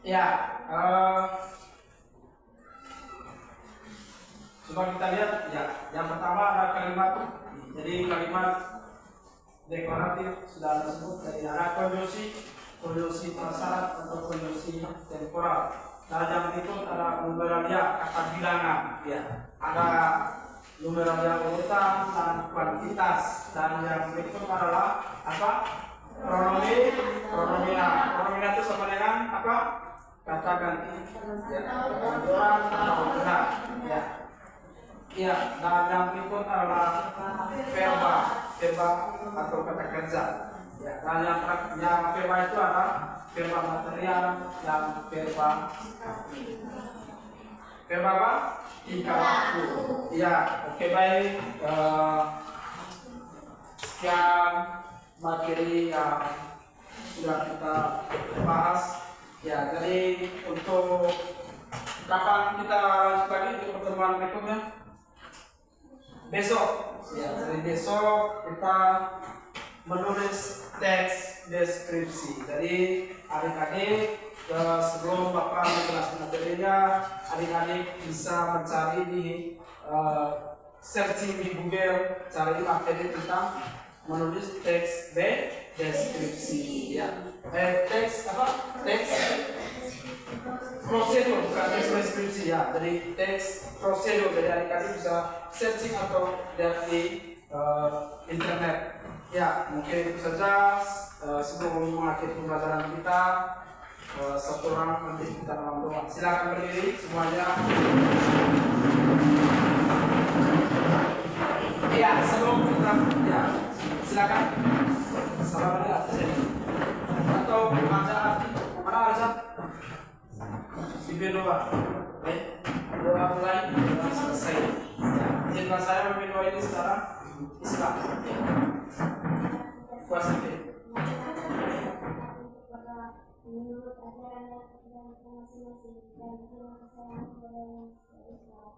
Ya, coba kita lihat ya. Yang pertama ada kalimat. Jadi kalimat deklaratif sudah disebut. Jadi ada konjungsi prasyarat atau konjungsi temporal. Dan yang berikut ada numeralia, kata bilangan. Ya, ada numeralia urutan dan kuantitas. Dan yang berikut adalah apa? Pronomina. Pronomina itu sama dengan apa? Kata ganti. Ya, orang atau benar. Ya. Ya, dan yang berikut adalah verba atau kata kerja. Ya, dan yang verba itu adalah verba material dan verba apa? Tingkah laku. Ya, oke baik. Sekian materi yang sudah kita bahas. Ya, jadi untuk kapan kita lanjut lagi di pertemuan berikutnya? Besok. Ya, jadi besok kita menulis teks deskripsi. Jadi adik-adik sebelum Bapak menjelaskan materinya, adik-adik bisa mencari di searching di Google, cari materi tentang menulis teks deskripsi. Ya, teks apa? Teks prosedur, bukan teks deskripsi ya. Jadi teks prosedur. Jadi adik-adik bisa searching atau lihat di internet. Ya, mungkin itu saja sebelum mengakhiri pembelajaran kita. Satu orang nanti kita dalam doa. Silakan berdiri semuanya. Iya, sebelum kita ya, silakan. Salam ya, atau baca mana ada? Pimpin doa. Baik, doa mulai selesai. Ya, izinkan saya memimpin doa ini sekarang. Islam. Kuasa menurut ajaran dan masing-masing dan terima kasih kepada yang Islam.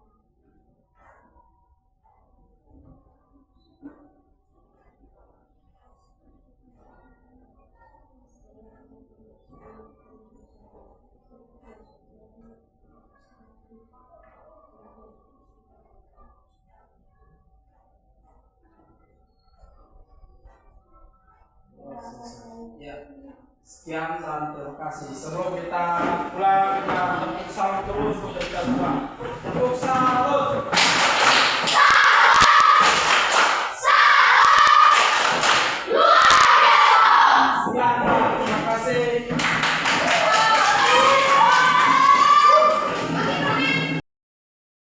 Ya, sekian dan terima kasih. Sebelum kita pulang, kita tepuk salut terus untuk kita semua. Tepuk salut. Luar biasa. Sekian.